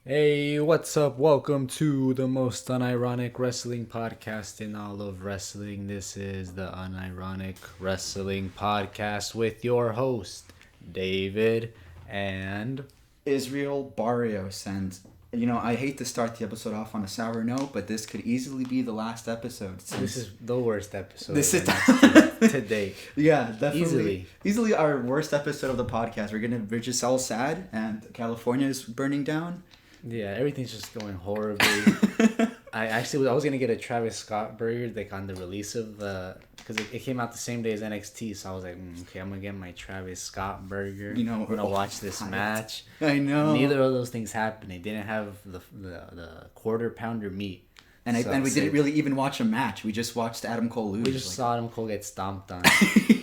Hey, what's up? Welcome to the most unironic wrestling podcast in all of wrestling. This is the Unironic Wrestling Podcast with your host, David, and Israel Barrios. And, I hate to start the episode off on a sour note, but this could easily be the last episode. this is the worst episode This is to date. Yeah, definitely. Easily. Easily our worst episode of the podcast. We're just all sad, and California is burning down. Yeah, everything's just going horribly. I was gonna get a Travis Scott burger like on the release of because it came out the same day as NXT, so I was like, okay, I'm gonna get my Travis Scott burger. I'm gonna watch this match. I know. Neither of those things happened. They didn't have the quarter pounder meat. And we didn't really even watch a match. We just watched Adam Cole lose. We just saw Adam Cole get stomped on.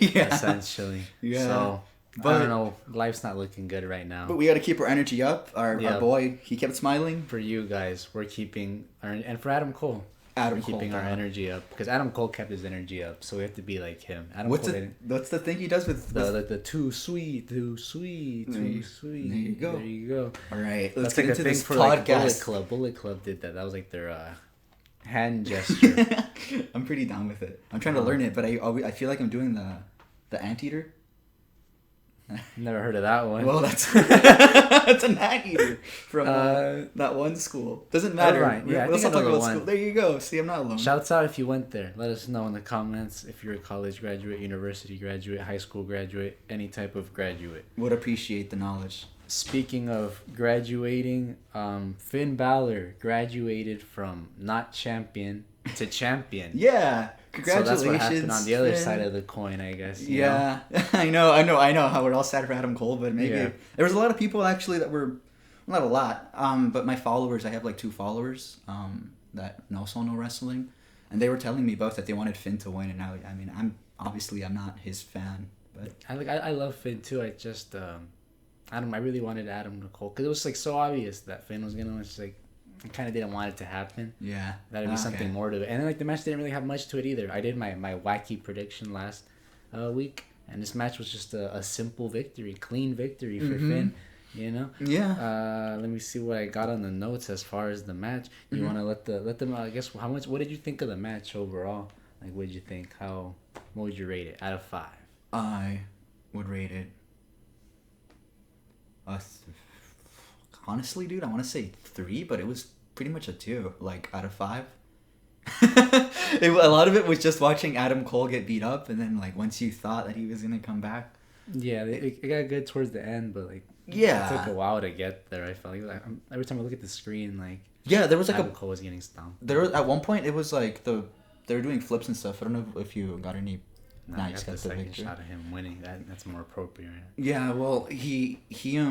Yeah. Essentially. Yeah. So. But, I don't know. Life's not looking good right now. But we got to keep our energy up. Our boy, he kept smiling. For you guys, we're keeping and for Adam Cole, we're keeping our energy up because Adam Cole kept his energy up. So we have to be like him. What's the thing he does with the too sweet. There you go. There you go. All right, That's let's get like into a thing this for podcast. like Bullet Club did that. That was like their hand gesture. I'm pretty down with it. I'm trying to learn it, but I feel like I'm doing the anteater. Never heard of that one. Well, that's that's an anteater from that one school. Doesn't matter. Right. Yeah, Let's not talk about school. one. There you go. See, I'm not alone. Shouts out if you went there. Let us know in the comments if you're a college graduate, university graduate, high school graduate, any type of graduate. Would appreciate the knowledge. Speaking of graduating, Finn Balor graduated from not champion to champion. Yeah. Congratulations. So that's what happened on the other side of the coin, I guess. Yeah, I know how we're all sad for Adam Cole, but maybe there was a lot of people actually that were, well, not a lot, but my followers, I have like 2 followers that also know wrestling, and they were telling me both that they wanted Finn to win, and I'm not his fan, but I love Finn too. I just I really wanted Adam to Cole because it was like so obvious that Finn was gonna. It's like I kind of didn't want it to happen. Yeah. That'd be something more to it. And then, like, the match didn't really have much to it either. I did my wacky prediction last week, and this match was just a simple victory, clean victory for Finn, you know? Yeah. Let me see what I got on the notes as far as the match. You want to let them, I guess, what did you think of the match overall? Like, what did you think? What would you rate it out of 5? I would rate it honestly, dude, I want to say 3, but it was pretty much a 2, like, out of 5. A lot of it was just watching Adam Cole get beat up, and then, like, once you thought that he was going to come back. Yeah, it got good towards the end, but, like, yeah, it took a while to get there. I felt like every time I look at the screen, like, yeah, there was like Adam Cole was getting stomped. There was, at one point, it was like they were doing flips and stuff. I don't know if you got any. No, I got the second shot of him winning. That's more appropriate. Yeah, well, he You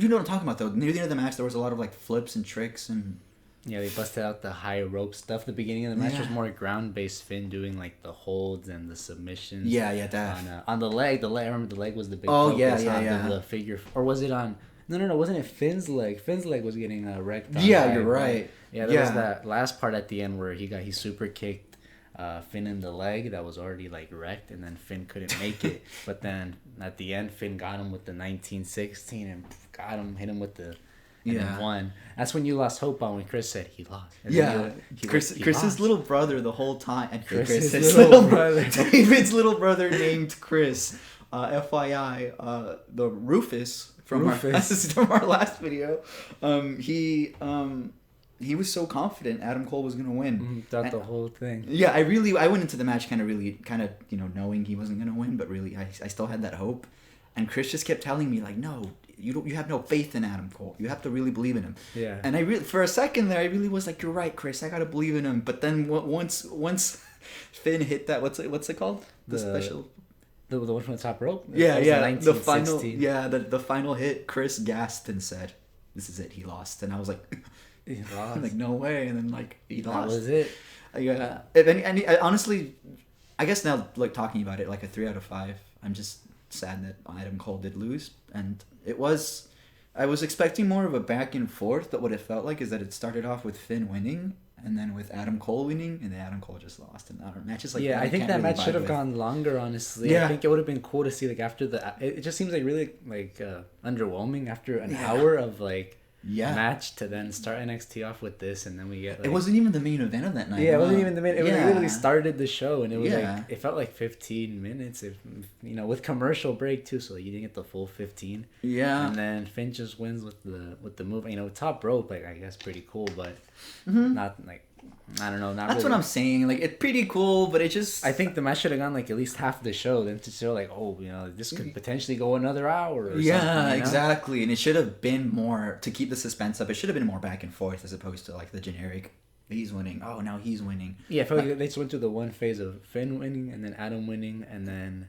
know what I'm talking about, though. Near the end of the match, there was a lot of, like, flips and tricks and... Yeah, they busted out the high rope stuff. The beginning of the match was more ground-based. Finn doing, like, the holds and the submissions. Yeah, that. On the leg. I remember the leg was the big focus on the figure... Or was it on... No. Wasn't it Finn's leg? Finn's leg was getting wrecked. Yeah, you're right. Yeah, there was that last part at the end where he super kicked Finn in the leg that was already, like, wrecked, and then Finn couldn't make it. But then at the end, Finn got him with the 1916 and hit him with the and then won. That's when you lost hope on when Chris said he lost. And Chris's lost. little brother the whole time. And Chris's little brother. David's little brother named Chris. FYI, the Rufus from our last video. He was so confident Adam Cole was gonna win. Thought the whole thing. Yeah, I went into the match kind of knowing he wasn't gonna win, but really I still had that hope. And Chris just kept telling me, like, no, you have no faith in Adam Cole. You have to really believe in him. Yeah. And for a second there, I really was like, you're right, Chris. I gotta believe in him. But then once Finn hit that, what's it called? The special. The one from the top rope. Yeah. The final. Yeah, the final hit. Chris gasped and said, "This is it. He lost." And I was like. He lost. Like, no way. And then, like, he lost. That was it. Yeah. I honestly, I guess now, like, talking about it, like, a 3 out of 5. I'm just sad that Adam Cole did lose. And I was expecting more of a back and forth, but what it felt like is that it started off with Finn winning. and then with Adam Cole winning, and then Adam Cole just lost. And matches like yeah, that, I think that match should have gone longer. Honestly, Yeah. I think it would have been cool to see like after the. It just seems like really like underwhelming after an hour of like. Match to then start NXT off with this, and then we get like, it wasn't even the main event of that night. Yeah, it wasn't even the main. It literally started the show, and it was Yeah. like it felt like 15 minutes. If with commercial break too, so you didn't get the full 15. Yeah, and then Finn just wins with the move. Top rope, like I guess pretty cool, but not like. I don't know. Not that's really. what I'm saying. Like it's pretty cool, but it just. I think the match should have gone like at least half the show, then to show like, oh, this could potentially go another hour. Or something, exactly, and it should have been more to keep the suspense up. It should have been more back and forth as opposed to like the generic. He's winning. Oh, now he's winning. Yeah, I feel like they just went through the one phase of Finn winning and then Adam winning and then.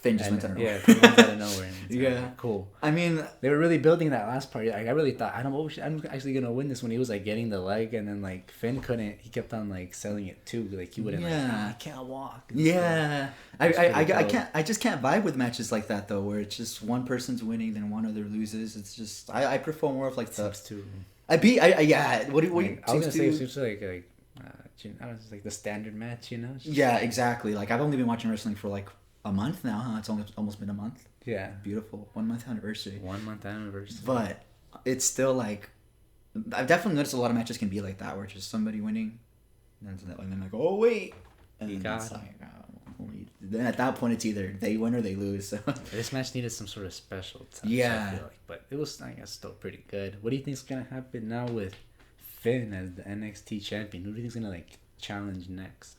Finn just went out of nowhere. Yeah, Finn went out of nowhere. Yeah, cool. I mean, they were really building that last part. Like, I really thought I'm actually gonna win this when he was like getting the leg, and then like Finn couldn't. He kept on like selling it too. Like he wouldn't. Yeah. I can't walk. Yeah, I can't. I just can't vibe with matches like that though, where it's just one person's winning, then one other loses. It's just I prefer more of like the. Too. Yeah. What I was gonna say it seems like I was like the standard match, Yeah, exactly. Like I've only been watching wrestling for like a month now, huh? It's almost been a month. Yeah. Beautiful. 1 month anniversary. 1 month anniversary. But it's still like I've definitely noticed a lot of matches can be like that, where it's just somebody winning, and then like, oh wait, and then it's like, then at that point it's either they win or they lose. So. This match needed some sort of special touch. Yeah. I feel like, but it was, I guess, still pretty good. What do you think's gonna happen now with Finn as the NXT champion? Who do you think's gonna like challenge next?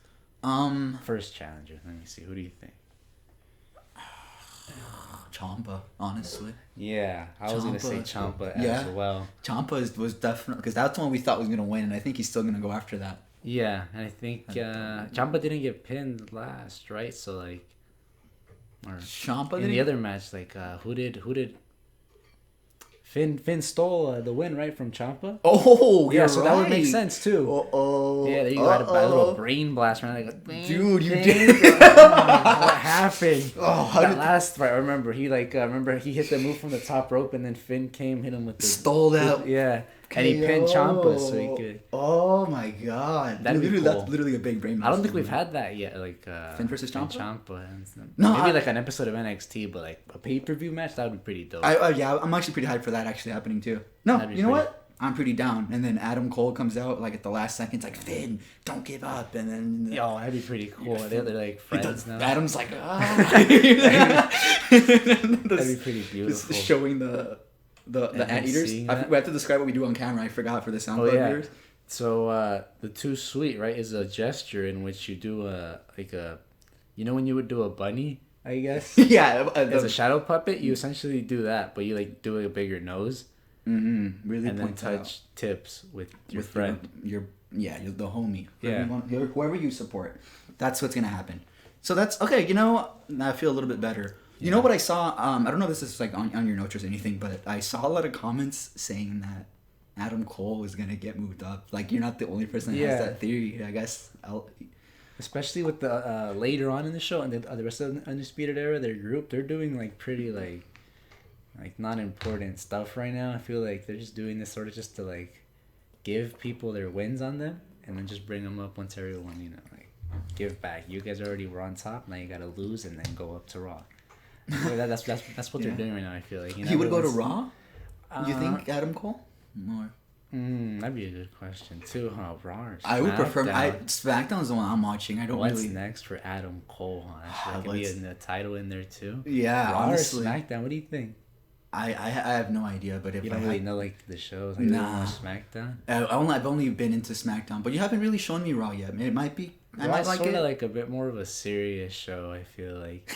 First challenger. Let me see. Who do you think? Ciampa, honestly. Yeah, I was gonna say Ciampa as well. Ciampa was definitely, because that's the one we thought was gonna win, and I think he's still gonna go after that. Yeah, and I think Ciampa didn't get pinned last, right? So like, or Ciampa in the other match, like who did Finn stole the win, right, from Ciampa? Oh, yeah, so that would make sense too. Yeah, there you go. A little brain blast, man. Like, dude, you did. What happened? Oh, that last fight, I remember he he hit the move from the top rope, and then Finn came, hit him with the stole that. Yeah. And he pinned Ciampa so he could. Oh my god! That'd be cool. That's literally a big brain blast. I don't think we've had that yet. Like Finn versus Ciampa. No, maybe like an episode of NXT, but like a pay-per-view match, that would be pretty dope. Yeah, I'm actually pretty hyped for that actually happening too. No, you know what? I'm pretty down. And then Adam Cole comes out like at the last second, it's like, Finn, don't give up. And then that'd be pretty cool. They're like friends now. Adam's like, that'd be pretty beautiful. Just showing the anteaters. We have to describe what we do on camera. I forgot for the Soundcloud viewers. So the Too Sweet, right, is a gesture in which you do when you would do a bunny, I guess. Yeah. As a shadow puppet, you essentially do that, but you like do a bigger nose. Mm-hmm. Really. And then touch tips with your friend. You're the homie. Yeah. Whoever you support. That's what's gonna happen. So that's okay. I feel a little bit better. You know what I saw? I don't know if this is like on your notes or anything, but I saw a lot of comments saying that Adam Cole is gonna get moved up. Like you're not the only person that has that theory. I guess. Especially with the later on in the show and the rest of the Undisputed Era, their group, they're doing like pretty like not important stuff right now. I feel like they're just doing this sort of just to like give people their wins on them and then just bring them up once everyone give back. You guys already were on top. Now you gotta lose and then go up to Raw. So that's what they're doing right now. I feel like he would go to Raw. You think Adam Cole? More. That'd be a good question too, huh? Raw or SmackDown? I would prefer. SmackDown's the one I'm watching. What's next for Adam Cole? Huh? Could be a title in there too. Yeah, Raw honestly. or SmackDown? What do you think? I have no idea, but if you don't really know like the shows, like nah. SmackDown. I've only been into SmackDown, but you haven't really shown me Raw yet. It might be. I might like it. Like a bit more of a serious show. I feel like.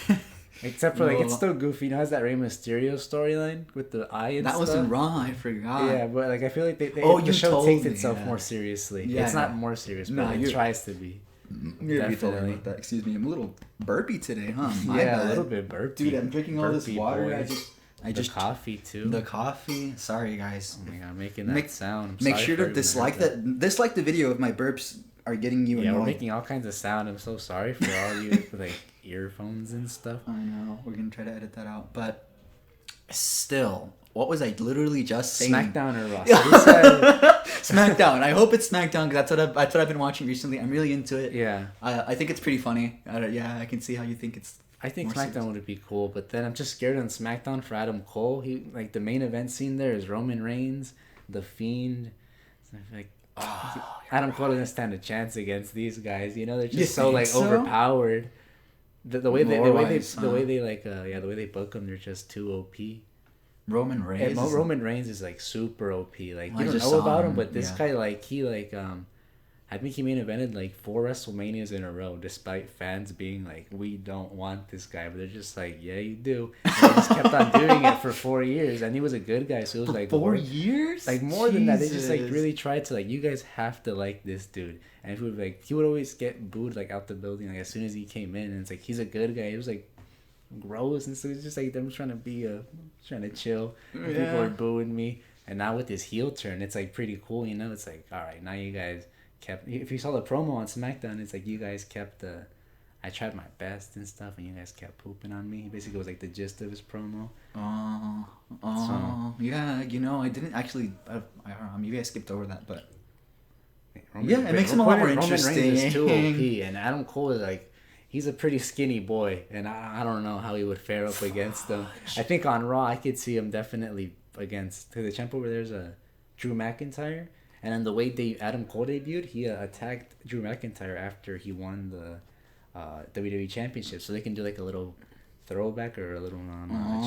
Except for it's still goofy. It has that Rey Mysterio storyline with the eye and stuff. That wasn't Raw. I forgot. Yeah, but I feel like the show takes itself more seriously. Yeah, it's not more serious, but it tries to be. You're definitely about that. Excuse me, I'm a little burpy today, huh? A little bit burpy. Dude, I'm drinking all this water. I just coffee too. The coffee. Sorry, guys. Oh my god, making that sound. Make sure to dislike the video if my burps are getting you annoyed. Yeah, we're making all kinds of sound. I'm so sorry for all you earphones and stuff. I know. We're gonna try to edit that out, but still, What was I literally just saying? SmackDown or Raw? So SmackDown. I hope it's SmackDown because that's what I've been watching recently. I'm really into it. yeah. I think it's pretty funny. I can see how you think it's. I think more SmackDown serious. would be cool, but then I'm just scared on SmackDown for Adam Cole. He like the main event scene there is Roman Reigns, The Fiend. So I feel like Adam Cole doesn't stand a chance against these guys. You know, they're just so like overpowered. The way they the way they book them, they're just too OP. Roman Reigns. And Roman Reigns is like super OP. Like I you don't just know saw about him, him, but this yeah. guy I think he main evented like 4 WrestleManias in a row, despite fans being like, "We don't want this guy," but they're just like, "Yeah, you do." And they just kept on doing it for 4 years, and he was a good guy, so it was like 4 years, like more than that. They just like Jesus. really tried to like, you guys have to like this dude, and he would always get booed like out the building like as soon as he came in, and it's like he's a good guy. He was like gross, and so it's just like them trying to chill. And people are booing me, and now with this heel turn, it's like pretty cool. You know, it's like all right, now you guys. If you saw the promo on SmackDown, it's like you guys kept I tried my best and stuff, and you guys kept pooping on me. Basically, it was like the gist of his promo. Yeah, you know, I didn't actually. I don't know, maybe I skipped over that, but Roman, it makes him a lot more interesting. Roman Reigns is too OP, and Adam Cole is like, he's a pretty skinny boy, and I don't know how he would fare up against them. I think on Raw, I could see him definitely against the champ over there's a Drew McIntyre. And then the way Adam Cole debuted, he attacked Drew McIntyre after he won the WWE Championship. So they can do like a little throwback or a little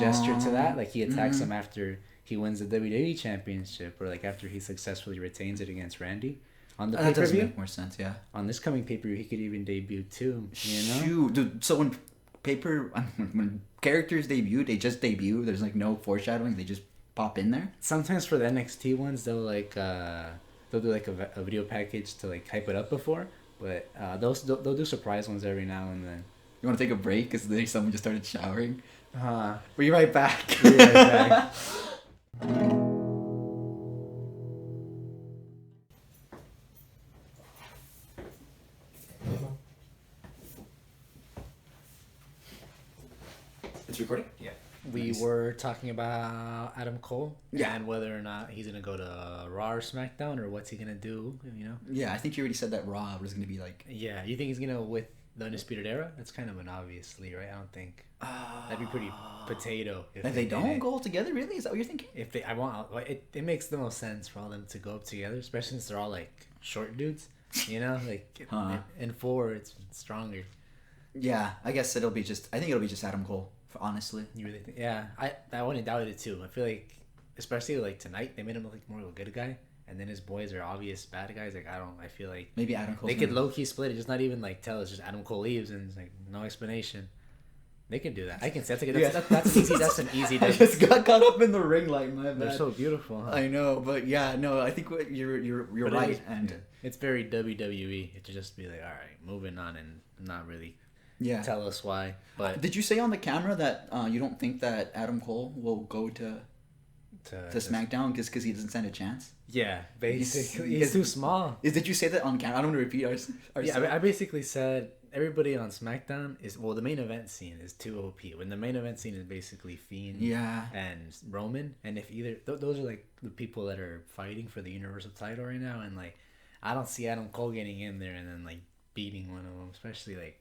gesture to that. Like he attacks him after he wins the WWE Championship, or like after he successfully retains it against Randy on the pay-per-view. That does make more sense, yeah. On this coming pay-per-view, he could even debut too. You know? Shoot, dude. So when characters debut, they just debut. There's like no foreshadowing. They just pop in there. Sometimes for the NXT ones, they'll do like a video package to like hype it up before, but they'll do surprise ones every now and then. You want to take a break because someone just started showering? We'll be right back. Be right back. It's recording? Yeah. We were talking about Adam Cole, yeah, and whether or not he's gonna go to Raw or SmackDown, or what's he gonna do, you know? Yeah, I think you already said that Raw was gonna be like. Yeah, you think he's gonna with the Undisputed Era? That's kind of an obviously, right? I don't think that'd be pretty potato. If they don't go together, really? Is that what you're thinking? If they, it makes the most sense for all them to go up together, especially since they're all like short dudes, you know, like in 4 it's stronger. Yeah, I guess I think it'll be just Adam Cole. Honestly, you really think? Yeah, I wouldn't doubt it too. I feel like, especially like tonight, they made him look like more of a good guy, and then his boys are obvious bad guys. Like I feel like maybe Adam Cole. They could low key split it, just not even like tell. It's just Adam Cole leaves, and it's like no explanation. They can do that. I can say that's easy. That's an easy. I just got caught up in the ring light. My bad. They're so beautiful. Huh? I know, but yeah, no. I think you're right, and it's very WWE to just be like, all right, moving on, and not really. Yeah. Tell us why. But did you say on the camera that you don't think that Adam Cole will go to SmackDown because he doesn't stand a chance? Yeah, basically. He's too small. Did you say that on camera? I don't want to repeat ours. Yeah, I basically said everybody on SmackDown the main event scene is too OP. When the main event scene is basically Fiend and Roman, and if either those are like the people that are fighting for the Universal title right now, and like I don't see Adam Cole getting in there and then like beating one of them, especially like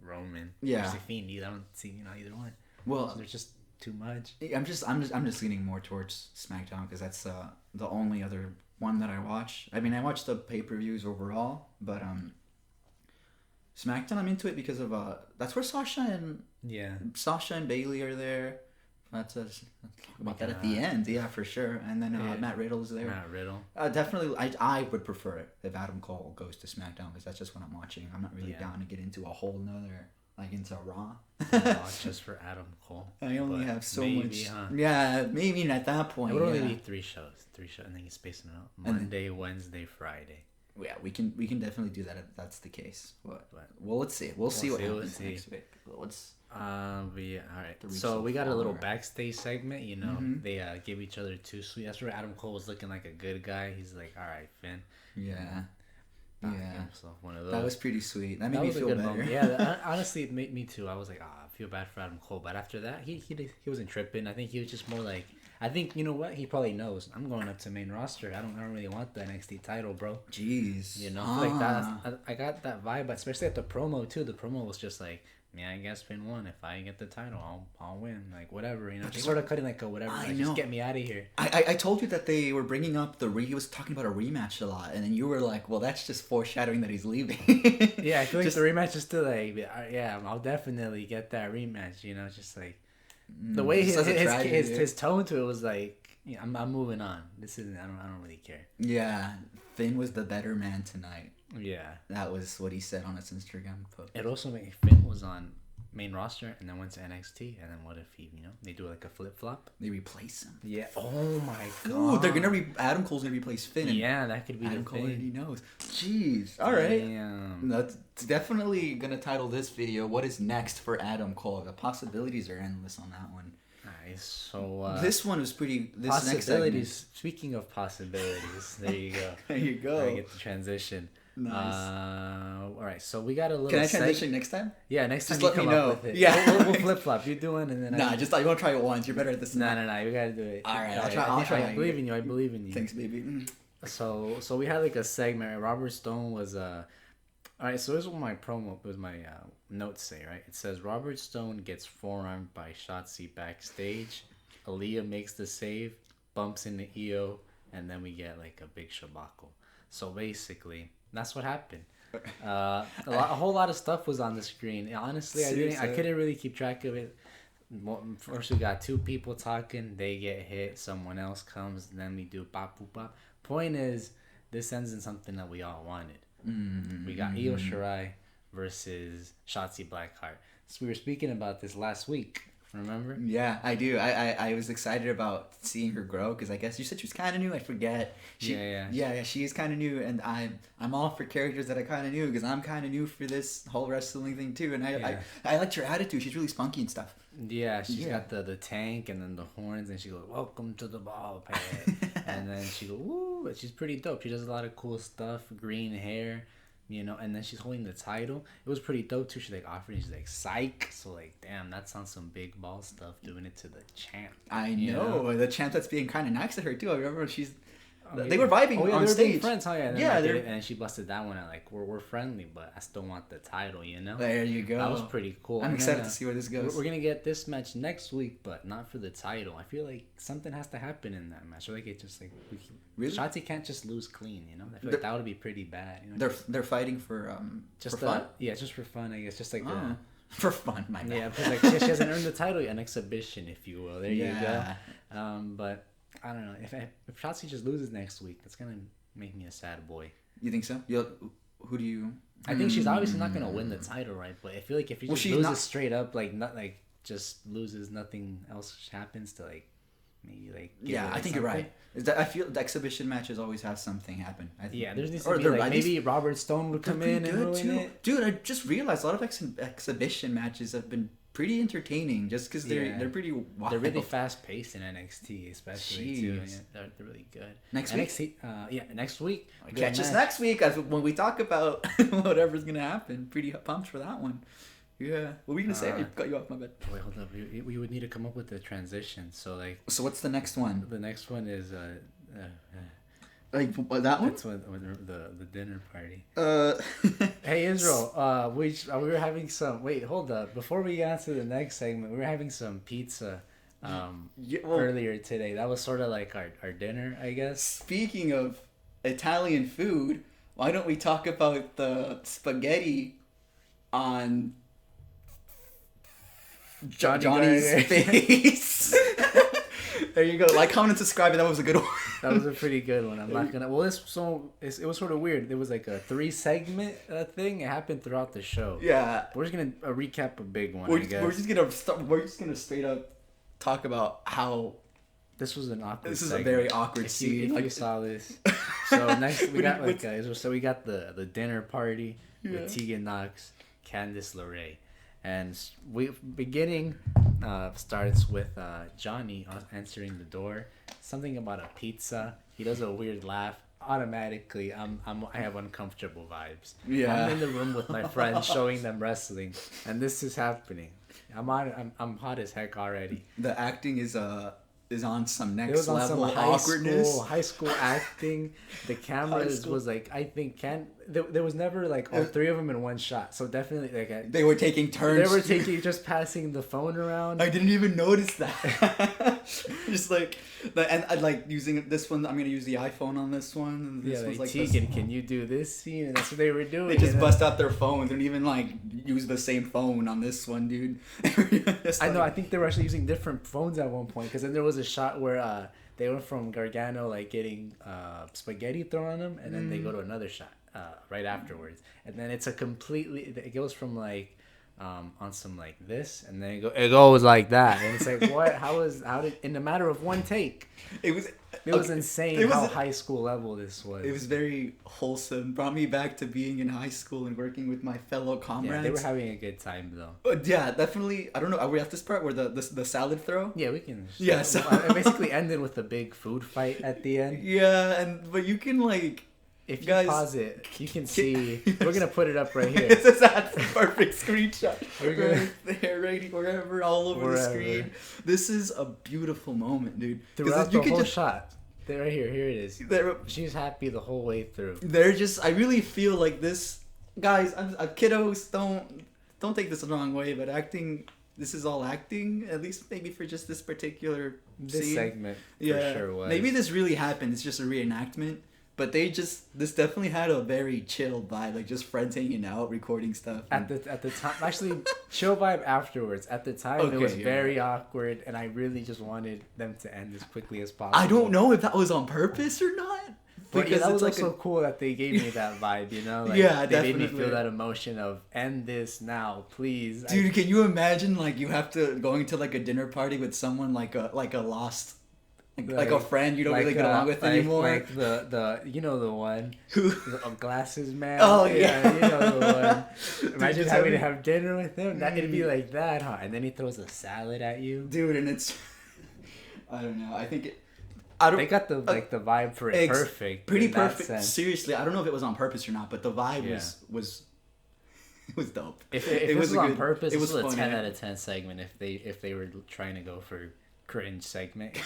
Roman, Fiend. I don't see either one. Well, so there's just too much. I'm just leaning more towards SmackDown because that's the only other one that I watch. I mean, I watch the pay-per-views overall, but SmackDown I'm into it because of that's where Sasha and Bailey are there. Let's talk about that at the end. Yeah, for sure. And then Matt Riddle is there. Matt Riddle. Definitely, I would prefer it if Adam Cole goes to SmackDown because that's just what I'm watching. I'm not really down to get into a whole nother, like into Raw. Just for Adam Cole. I only have so much. Huh? Yeah, maybe at that point. It would only be 3 shows. 3 shows, and then you space them out. Monday, Wednesday, Friday. Yeah, we can definitely do that if that's the case. Well, let's see. We'll see what happens next week. But yeah, all right. So we got a little backstage segment. You know, they give each other 2 sweet. That's where Adam Cole was looking like a good guy. He's like, all right, Finn. Yeah. So one of those. That was pretty sweet. That made me feel better. Moment. Yeah, honestly, it made me too. I was like, I feel bad for Adam Cole. But after that, he wasn't tripping. I think he was just more like, I think you know what he probably knows. I'm going up to main roster. I don't really want the NXT title, bro. Jeez. You know, like that. I got that vibe, especially at the promo too. The promo was just like, yeah, I guess Finn won. If I get the title, I'll win. Like whatever, you know. Just sort of cutting like a whatever. Like, just get me out of here. I told you that they were bringing up he was talking about a rematch a lot, and then you were like, well, that's just foreshadowing that he's leaving. Yeah, I feel like the rematch is still like, yeah, I'll definitely get that rematch. You know, just like the way his tone to it was like, yeah, I'm moving on. This isn't. I don't really care. Yeah, Finn was the better man tonight. Yeah, that was what he said on his Instagram post. It also made Finn was on main roster and then went to NXT, and then what if they do like a flip flop? They replace him. Yeah. Oh my god. Ooh, they're gonna Adam Cole's gonna replace Finn. Yeah, that could be Adam the Cole thing. already knows. Jeez. All right. Damn. That's definitely gonna title this video. What is next for Adam Cole? The possibilities are endless on that one. Alright, so this one was pretty. This possibilities. Next Speaking of possibilities, there you go. There you go. I get the transition. Nice. All right, so we got a little. Can I transition next time? Yeah, next time just you let come me know. up with it. Yeah, we'll flip flop. You're doing, and then you want to try it once. You're better at this. No, you gotta do it. All right, I'll try. I believe in you. I believe in you. Thanks, baby. So we had like a segment. Right? Robert Stone was all right. So this is what my notes say. Right, it says Robert Stone gets forearmed by Shotzi backstage. Aaliyah makes the save, bumps into EO, and then we get like a big shabacle. So basically, that's what happened. A whole lot of stuff was on the screen. Honestly, I couldn't really keep track of it. First, we got two people talking. They get hit. Someone else comes. And then we do pop, boop, pop. Point is, this ends in something that we all wanted. Mm-hmm. We got Io Shirai versus Shotzi Blackheart. So we were speaking about this last week. Remember? Yeah, I do. I was excited about seeing her grow because I guess you said she was kind of new. I forget. Yeah. She is kind of new, and I'm all for characters that I kind of knew because I'm kind of new for this whole wrestling thing too. And I liked her attitude. She's really spunky and stuff. Yeah, she's got the tank and then the horns, and she goes, "Welcome to the ball pad," and then she goes, "Woo!" But she's pretty dope. She does a lot of cool stuff. Green hair. You know, and then she's holding the title. It was pretty dope too. She like offered, and she's like, "Psych!" So like, damn, that sounds some big ball stuff. Doing it to the champ. I know the champ that's being kind of nice to her too. I remember they were vibing on they were stage. Being friends, and she busted that one out. Like we're friendly, but I still want the title. You know. There you go. That was pretty cool. I'm excited to see where this goes. We're gonna get this match next week, but not for the title. I feel like something has to happen in that match. I feel like it just like really? Shotzi can't just lose clean. You know. I feel like that would be pretty bad. You know? They're fighting for just for fun. Yeah, just for fun. I guess just like for fun. My bad. Yeah, because like she hasn't earned the title yet, an exhibition, if you will. There you go. But I don't know if Shotzi just loses next week, that's gonna make me a sad boy. You think so? Who do you? I think she's obviously not gonna win the title, right? But I feel like if she just loses straight up, like not like just loses, nothing else happens to like maybe like. I think you're right. I feel the exhibition matches always have something happen. There's needs to be like maybe Robert Stone would come in and ruin it. Dude, I just realized a lot of exhibition matches have been pretty entertaining just because they're pretty wild. They're really fast paced in NXT, especially too. Yeah, they're really good. Next week, next week. Catch us next week when we talk about whatever's gonna happen. Pretty pumped for that one. Yeah. What were you gonna say? I cut you off, my bad. Wait, hold up. We would need to come up with a transition. So what's the next one? The next one is like that one? That's the dinner party. Hey Israel, we were having some. Wait, hold up. Before we get to the next segment, we were having some pizza. Earlier today. That was sort of like our dinner, I guess. Speaking of Italian food, why don't we talk about the spaghetti on Johnny's face? There you go. Like, comment, and subscribe. That was a good one. That was a pretty good one. I'm not gonna. Well, it was sort of weird. It was like a 3-segment thing. It happened throughout the show. Yeah. We're just gonna recap a big one. We're just gonna straight up talk about how this was an awkward. This is a very awkward scene. If you saw this. So next we got we got the dinner party with Tegan Knox, Candice LeRae. And beginning starts with Johnny answering the door. Something about a pizza. He does a weird laugh. Automatically, I have uncomfortable vibes. Yeah. I'm in the room with my friends, showing them wrestling, and this is happening. I'm hot as heck already. The acting is is on some It next was on level some awkwardness. high school acting. The cameras was like, I think there was never like all three of them in one shot. So definitely like They were taking turns. They were taking just passing the phone around. I didn't even notice that. Just like and I like using this one. I'm gonna use the iPhone on this one. And this Yeah, was like this. Tegan, can you do this scene? And that's what they were doing. They just bust out their phone. They didn't even like use the same phone on this one, dude. I know. I think they were actually using different phones at one point, because then there was a shot where they went from Gargano like getting spaghetti thrown on him, and then they go to another shot right afterwards, and then it's a completely. It goes from like on some like this, and then it goes like that, and it's like what? How did in a matter of one take? It was insane how high school level this was. It was very wholesome. Brought me back to being in high school and working with my fellow comrades. Yeah, they were having a good time though. Yeah, definitely. I don't know. Are we at this part where the salad throw? Yeah, we can. Yeah, so it basically ended with a big food fight at the end. Yeah, but you can like. If you guys, pause it, you can see. Yes. We're gonna put it up right here. That's a perfect screenshot. Right there, right wherever, all over the screen. This is a beautiful moment, dude. Throughout the whole shot. Right here. Here it is. She's happy the whole way through. They're just. I really feel like this, guys. Kiddos, don't take this the wrong way, but acting. This is all acting, at least maybe for just this particular scene. Segment. Yeah, for sure was. Maybe this really happened. It's just a reenactment. But this definitely had a very chill vibe, like just friends hanging out, recording stuff. At the time, actually, chill vibe afterwards. At the time, it was very awkward, and I really just wanted them to end as quickly as possible. I don't know if that was on purpose or not. But yeah, that was also cool that they gave me that vibe, you know? Like, yeah, they definitely. made me feel that emotion of end this now, please. Dude, can you imagine like you have to going to like a dinner party with someone like a lost. Like a friend you don't really get along with anymore. Like the you know the one. Who? The glasses man. Oh yeah. You know the one. Imagine having to have dinner with him. It'd be like that, huh? And then he throws a salad at you. Dude, and it's I don't know. I think they got the the vibe for it perfect. Pretty perfect. Seriously, I don't know if it was on purpose or not, but the vibe was it was dope. If it was on purpose, it was a 10 out of 10 segment if they were trying to go for cringe segment.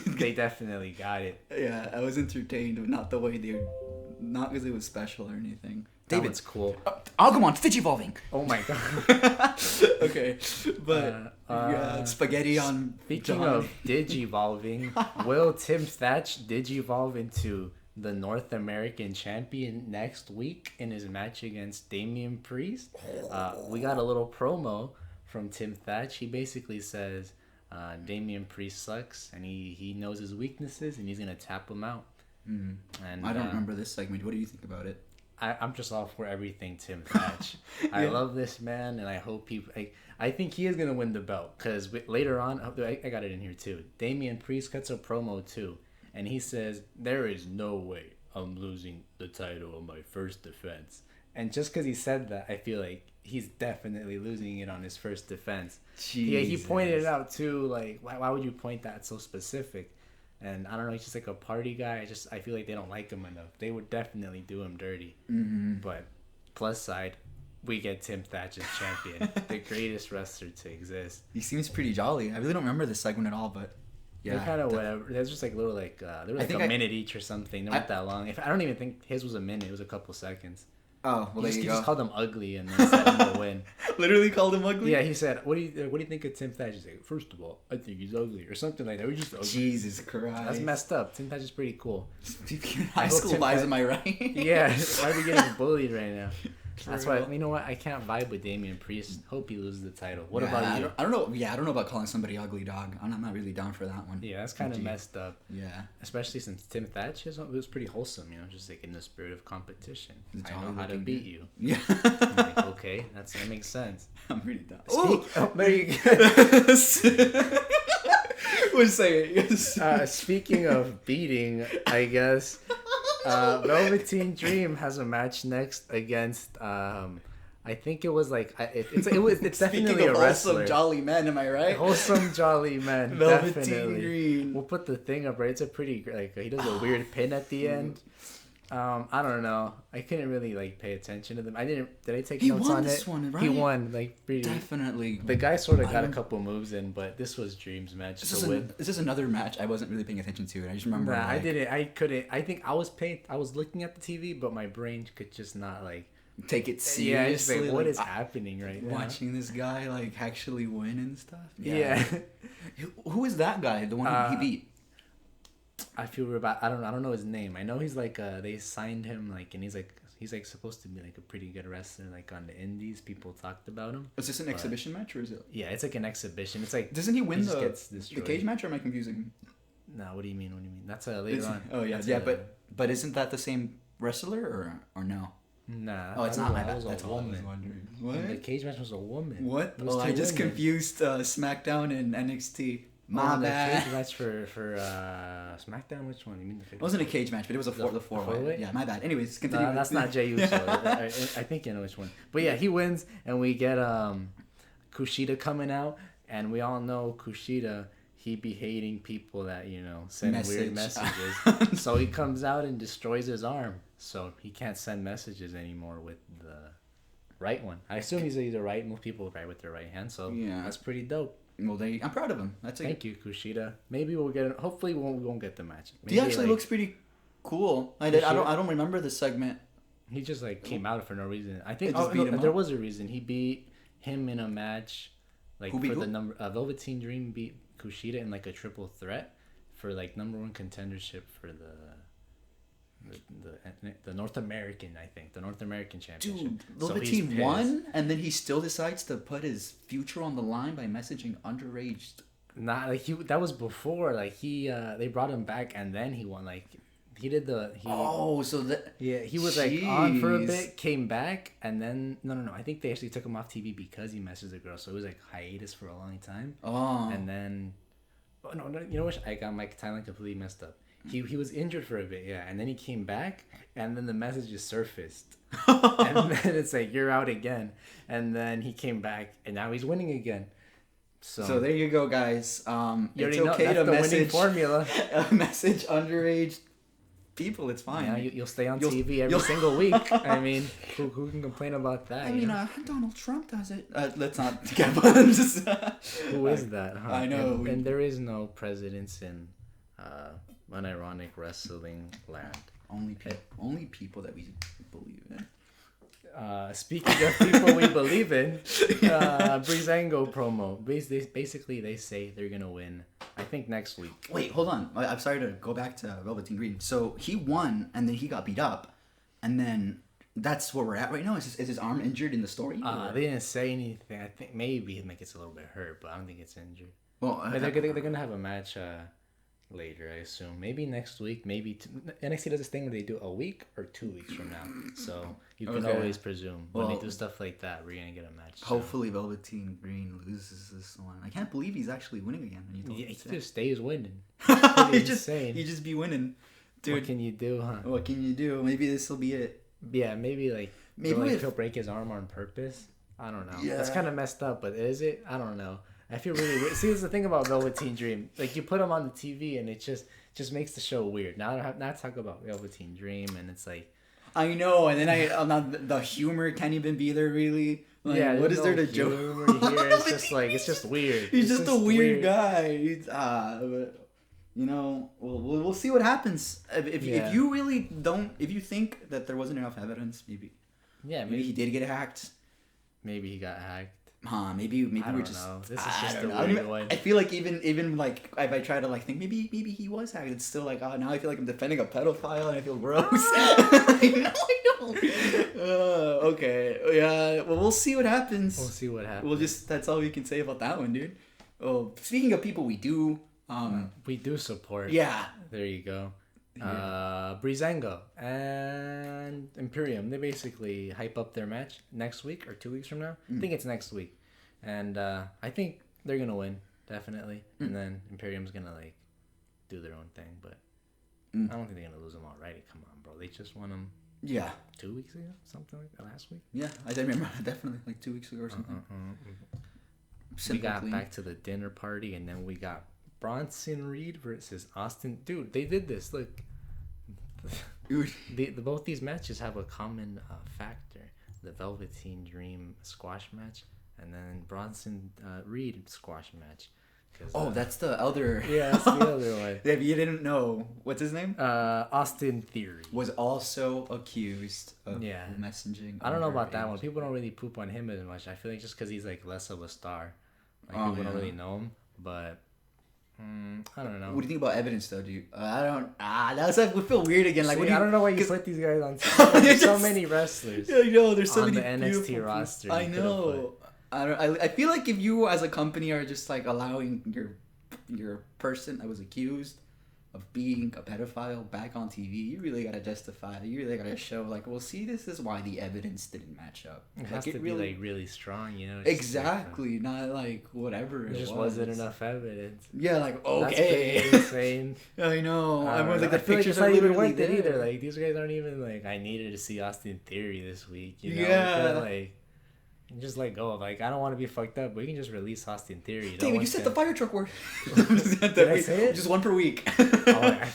They definitely got it. Yeah, I was entertained, but not the way not because it was special or anything. David's cool. Agumon, Stitch evolving. Oh my god. Okay, but yeah, spaghetti on. Speaking John. of digivolving, will Tim Thatch digivolve into the North American champion next week in his match against Damian Priest? We got a little promo from Tim Thatch. He basically says Damian Priest sucks, and he knows his weaknesses, and he's gonna tap him out. And I don't remember this segment. What do you think about it? I'm just all for everything Tim Thatch. I love this man, and I hope I think he is gonna win the belt, because later on, I got it in here too. Damian Priest cuts a promo too, and he says there is no way I'm losing the title on my first defense. And just because he said that, I feel like he's definitely losing it on his first defense. Yeah, he pointed it out too. Like, why would you point that so specific? And I don't know, he's just like a party guy. I feel like they don't like him enough. They would definitely do him dirty. But plus side, we get Tim Thatch as champion, the greatest wrestler to exist. He seems pretty jolly. I really don't remember this segment at all, but yeah, they're kind of whatever. There's just like little they were like a minute each or something. They weren't that long. I don't even think his was a minute. It was a couple seconds. Oh, well, he just called him ugly and then said him to win. Literally called him ugly? Yeah, he said, what do you think of Tim Thatch? He's like, first of all, I think he's ugly, or something like that. We're just ugly. Jesus Christ. That's messed up. Tim Thatch is pretty cool. High school vibes, am I right? Yeah, why are we getting bullied right now? That's why, you know what? I can't vibe with Damian Priest. Hope he loses the title. What about you? I don't know. Yeah, I don't know about calling somebody ugly, dog. I'm not really down for that one. Yeah, that's kind of messed up. Yeah. Especially since Tim Thatch was pretty wholesome, just like in the spirit of competition. I know how to beat you. Yeah. I'm like, okay, that makes sense. I'm pretty down. There you go. We'll say it. Yes. Speaking of beating, I guess. Velveteen Dream has a match next against I think it was like it's definitely a wrestler. Wholesome jolly men, am I right? Wholesome jolly men. Velveteen definitely. Dream. We'll put the thing up, right? It's a pretty he does a weird pin at the end. I don't know. I couldn't really like pay attention to them. I didn't. Did I take He notes won on this it? one, right? He won like pretty. Definitely. The guy sort of got a couple moves in, but this was Dream's match. This is another match I wasn't really paying attention to, and I just remember. Nah, like, I didn't. I couldn't. I think I was paying. I was looking at the TV, but my brain could just not like take it Yeah, it's seriously. like, what is happening right now? Watching this guy like actually win and stuff. Yeah. Who is that guy? The one he beat? I feel about. I don't know his name. I know he's like. They signed him like, and he's like supposed to be like a pretty good wrestler. Like on the indies, people talked about him. Is this an exhibition match or is it? Yeah, it's like an exhibition. It's like. Doesn't he win the cage match, or am I confusing? No, what do you mean? What do you mean? That's later on. Oh yeah, but isn't that the same wrestler or no? Nah. Oh, it's not my bad. That's all I was wondering. What? The cage match was a woman. What? Oh, I just confused SmackDown and NXT. My bad. The cage match for SmackDown. Which one? You mean the? It wasn't a cage match, but it was the four-way. Yeah, my bad. Anyways, continue. No, that's not Jey Uso. I think you know which one. But yeah, he wins, and we get Kushida coming out, and we all know Kushida. He be hating people that send weird messages. So he comes out and destroys his arm. So he can't send messages anymore with the right one. I assume he's either right. Most people write with their right hand. So yeah, that's pretty dope. Well, I'm proud of him. Thank you, Kushida. Maybe we'll get it. Hopefully, we won't get the match. Maybe, he actually looks pretty cool. I don't remember the segment. He just came out for no reason. I think there was a reason. He beat him in a match, like for the number. Velveteen Dream beat Kushida in like a triple threat for like #1 contendership for the North American, I think, the North American Championship. Dude, Velveteen won, and then he still decides to put his future on the line by messaging underage. Not like that was before. Like they brought him back, and then he won. Like he did he was like on for a bit, came back, and then no. I think they actually took him off TV because he messaged the girl, so it was like hiatus for a long time. Oh, and then no, you know what? I got my timeline completely messed up. He was injured for a bit, yeah, and then he came back, and then the messages surfaced, and then it's like you're out again, and then he came back, and now he's winning again. So there you go, guys. It's okay to message formula. Message underage people. It's fine. Yeah, you'll stay on TV every single week. I mean, who can complain about that? I mean, Donald Trump does it. Let's not get on. Who is that? Huh? I know. And there is no presidents in Unironic wrestling land. Only people that we believe in. Speaking of people we believe in, Breezango promo. Basically, they say they're gonna win. I think next week. Wait, hold on. I'm sorry to go back to Velveteen Dream. So he won, and then he got beat up, and then that's where we're at right now. Is his arm injured in the story? They didn't say anything. I think maybe it gets a little bit hurt, but I don't think it's injured. Well, they're gonna have a match later, I assume. Maybe next week. Maybe NXT does this thing where they do a week or 2 weeks from now. So you can always presume when they do stuff like that, we're gonna get a match. Hopefully, Velveteen Green loses this one. I can't believe he's actually winning again. He just stays winning. He just be winning. Dude, what can you do, huh? What can you do? Maybe this will be it. Yeah, maybe he'll break his arm on purpose. I don't know. Yeah. That's kind of messed up, but is it? I don't know. I feel really weird. See, that's the thing about Velveteen Dream. Like, you put him on the TV, and it just makes the show weird. Now talk about Velveteen Dream, and it's like... I know, and then I'm not... The humor can't even be there, really. Like, yeah, what is there to joke? Here. It's just weird. He's just a weird guy. He's, but, we'll see what happens. If you really don't... If you think that there wasn't enough evidence, maybe... Yeah, maybe he did get hacked. Maybe he got hacked. Maybe we're just. Know. This is just a weird one. I feel like even like if I try to like think maybe he was hacked, it's still like now I feel like I'm defending a pedophile and I feel gross. I know. Okay. Yeah. Well, we'll see what happens. That's all we can say about that one, dude. Well, speaking of people we do support. Yeah. There you go. Breezango and Imperium, they basically hype up their match next week or 2 weeks from now. I think it's next week, and I think they're gonna win definitely, and then Imperium's gonna like do their own thing, but I don't think they're gonna lose them already. Come on, bro, they just won them 2 weeks ago, something like that, last week. Yeah, I remember definitely like 2 weeks ago or something. We got back to the dinner party, and then we got Bronson Reed versus Austin. Dude, they did this. Look, Both these matches have a common factor: the Velveteen Dream squash match, and then Bronson Reed squash match. Oh, that's the other. Yeah, that's the other one. If you didn't know, what's his name? Austin Theory was also accused of messaging. I don't know about that one. People don't really poop on him as much. I feel like just because he's like less of a star, like people don't really know him. But I don't know. What do you think about Evidence though, dude? I don't. That's like we feel weird again. Like See, I don't know why you put these guys on. There's so many wrestlers. Yeah, I know. There's so on many the NXT roster. I know. I feel like if you as a company are just like allowing your person that was accused of being a pedophile back on TV, you really gotta justify. You really gotta show like, well, see, this is why the evidence didn't match up. It has to be like really strong, you know. Exactly, not like whatever. It just wasn't enough evidence. Yeah, like okay. That's insane. I know. Everyone's like the pictures like are not even literally worth it there. either. Like these guys aren't even like I needed to see Austin Theory this week. You know? Yeah. Like just let go of like I don't want to be fucked up, but you can just release Austin Theory. David, you said the fire truck word. Did I say it? Just one per week. I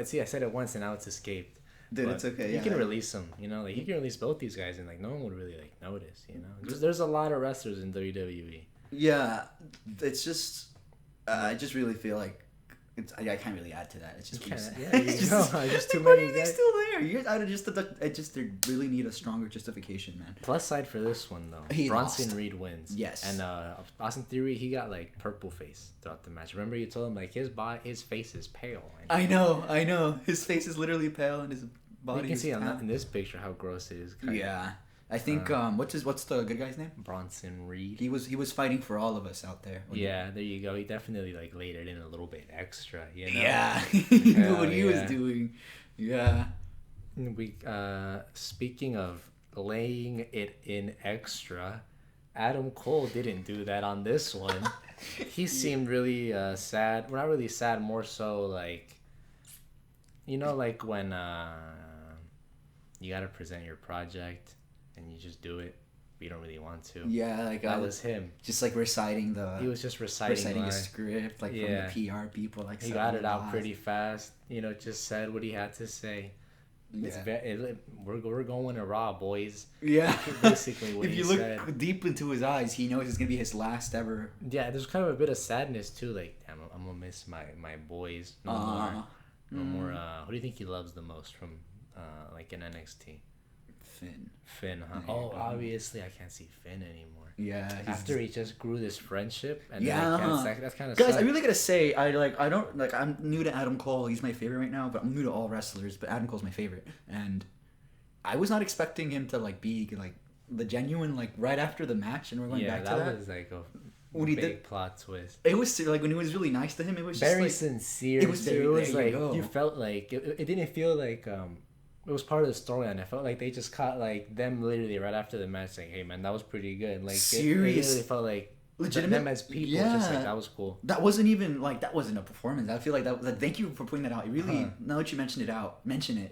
see. I said it once and now it's escaped. Dude, but it's okay. You can release them. You know, like you can release both these guys and like no one would really like notice. You know, there's a lot of wrestlers in WWE. Yeah, it's just I just really feel like I can't really add to that. It's just just too many guys still there. I just they really need a stronger justification, man. Plus side for this one though, Bronson Reed wins. Yes, and Austin Theory, he got like purple face throughout the match. Remember you told him like his face is pale. I know. His face is literally pale and his body. You can see in this picture how gross it is. Yeah. I think what's the good guy's name? Bronson Reed. He was fighting for all of us out there. Yeah, there you go. He definitely like laid it in a little bit extra, you know. Yeah, he knew what he was doing. Yeah. We speaking of laying it in extra, Adam Cole didn't do that on this one. He seemed really sad. Well, not really sad, more so like, you know, like when you gotta present your project. And you just do it, but you don't really want to. Yeah, like that was him. Just like reciting He was just reciting a script, like from the PR people. Like he got it out pretty fast. You know, just said what he had to say. Yeah. We're going to Raw, boys. Yeah. Basically what if you look deep into his eyes, he knows it's gonna be his last ever. Yeah, there's kind of a bit of sadness too. Like, damn, I'm gonna miss my boys. No more. Who do you think he loves the most from like in NXT? Finn, huh? Oh, obviously I can't see Finn anymore. Yeah. After he just grew this friendship, and that's kind of. Guys, I really gotta say, I'm new to Adam Cole. He's my favorite right now, but I'm new to all wrestlers. But Adam Cole's my favorite, and I was not expecting him to like be like the genuine like right after the match, and we're going back to that. Yeah, that was like a big plot twist. It was like when he was really nice to him. It was very just, like, sincere. It was very. It was like you felt like it didn't feel like it was part of the storyline. I felt like they just caught like them literally right after the match, like, "Hey man, that was pretty good." Like serious. It really felt like legitimate them as people. Yeah. Just like that was cool. That wasn't even like that wasn't a performance. I feel like that. Like, thank you for putting that out. It really now that you mention it.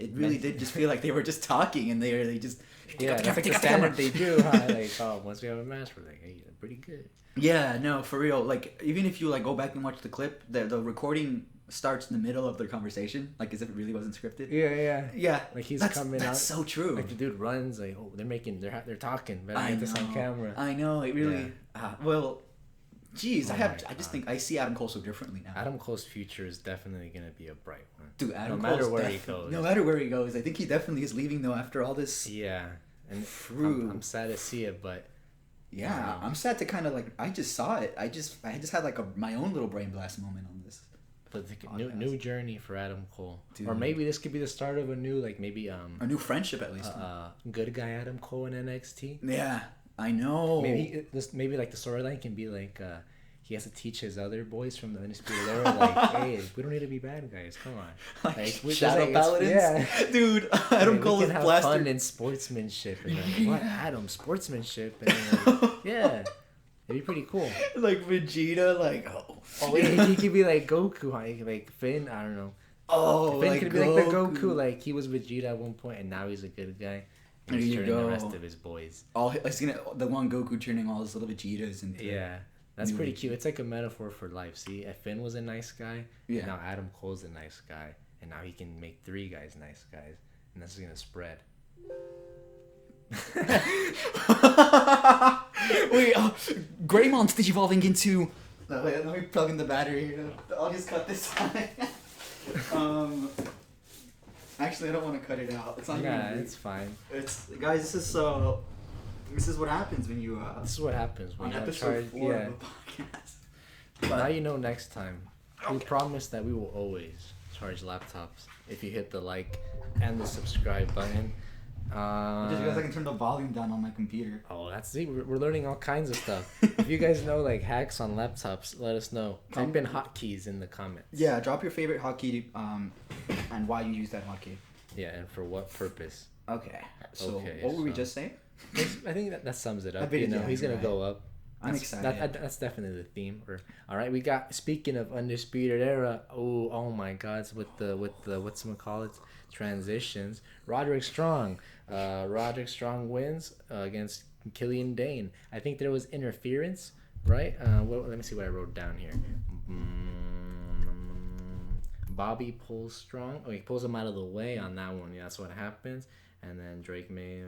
It really did just feel like they were just talking and they just that's like the standard they do. Huh? Like once we have a match, we're like, "Hey, pretty good." Yeah, no, for real. Like even if you like go back and watch the clip, the recording starts in the middle of their conversation, like as if it really wasn't scripted. Yeah. Like he's coming out. That's so true. Like the dude runs, like they're talking. Better get this on camera. I know it really. Well, geez, I just think I see Adam Cole so differently now. Adam Cole's future is definitely gonna be a bright one. Dude, Adam no matter where he goes. No matter where he goes, I think he definitely is leaving though after all this. Yeah, and I'm sad to see it, but. Yeah, I'm sad to kind of like. I just saw it. I just had like my own little brain blast moment on this. But new journey for Adam Cole, dude. Or maybe this could be the start of a new a new friendship at least. Good guy Adam Cole in NXT. Yeah, I know. Maybe like the storyline can be like he has to teach his other boys from the Undisputed Era like, hey, we don't need to be bad guys. Come on, like Shadow Paladins. Yeah, dude. Adam Cole is have fun in sportsmanship. And like, what Adam sportsmanship? And yeah. It'd be pretty cool. Like Vegeta, like he could be like Goku, like Finn. I don't know. Finn like could be like the Goku. Like he was Vegeta at one point, and now he's a good guy. And he's turning the rest of his boys. The one Goku turning all his little Vegetas into. Yeah, that's pretty cute. It's like a metaphor for life. See, if Finn was a nice guy, and now Adam Cole's a nice guy, and now he can make 3 guys nice guys, and this is gonna spread. Wait, Greymon's evolving into. No, wait, let me plug in the battery. I'll just cut this on. Actually, I don't want to cut it out. It's not. Nah, it's fine. It's guys. This is what happens when you. This is what happens when on you episode 4 yeah. of the podcast. Now you know next time. We promise that we will always charge laptops if you hit the like and the subscribe button. Just because I can turn the volume down on my computer. Oh, that's it. We're learning all kinds of stuff. If you guys know like hacks on laptops, let us know. Type in hotkeys in the comments. Yeah, drop your favorite hotkey and why you use that hotkey. Yeah, and for what purpose. Okay. So what were we just saying? I think that sums it up. He's gonna go up. I'm excited. That's definitely the theme. All right, we got. Speaking of Undisputed Era, oh my God, with the whatchamacallit transitions. Roderick Strong wins against Killian Dane. I think there was interference, right? Let me see what I wrote down here. Bobby pulls Strong. Oh, he pulls him out of the way on that one. Yeah, that's what happens. And then Drake may.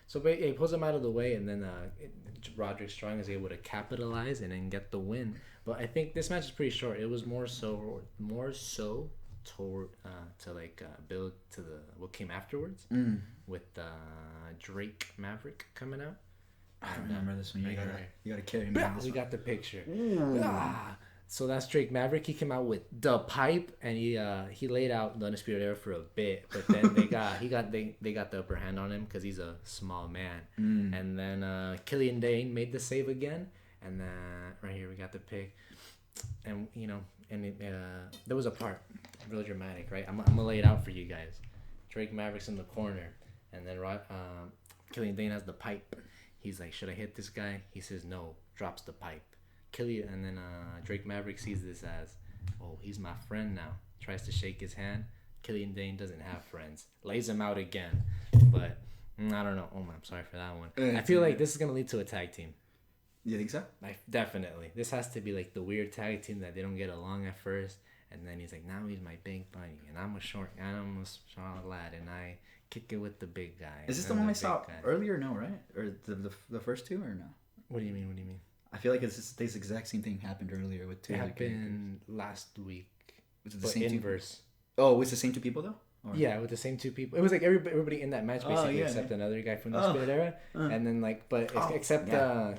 So he pulls him out of the way, and then Roderick Strong is able to capitalize and then get the win. But I think this match is pretty short. It was more so to build to what came afterwards with Drake Maverick coming out. I don't remember this one. You gotta carry me. We got the picture. So that's Drake Maverick. He came out with the pipe, and he laid out the Undisputed Era for a bit, but then they got the upper hand on him because he's a small man. And then Killian Dane made the save again, and right here we got the pick, and there was a part real dramatic, right? I'm gonna lay it out for you guys. Drake Maverick's in the corner, and then Killian Dane has the pipe. He's like, should I hit this guy? He says no. Drops the pipe. Killian, and then Drake Maverick sees this as, oh, he's my friend now. Tries to shake his hand. Killian Dane doesn't have friends. Lays him out again. But I don't know. Oh man, I'm sorry for that one. I feel like this is gonna lead to a tag team. You think so? Definitely. This has to be like the weird tag team that they don't get along at first, and then he's like, now he's my big buddy, and I'm a short lad, and I kick it with the big guy. Is this the one I saw earlier? No, right? Or the first two, or no? What do you mean? I feel like this exact same thing happened earlier with two. It happened last week. Was it the same inverse? Oh, was it the same two people though? Or? Yeah, with the same 2 people. It was like everybody in that match basically except another guy from the Spirit Era, and then except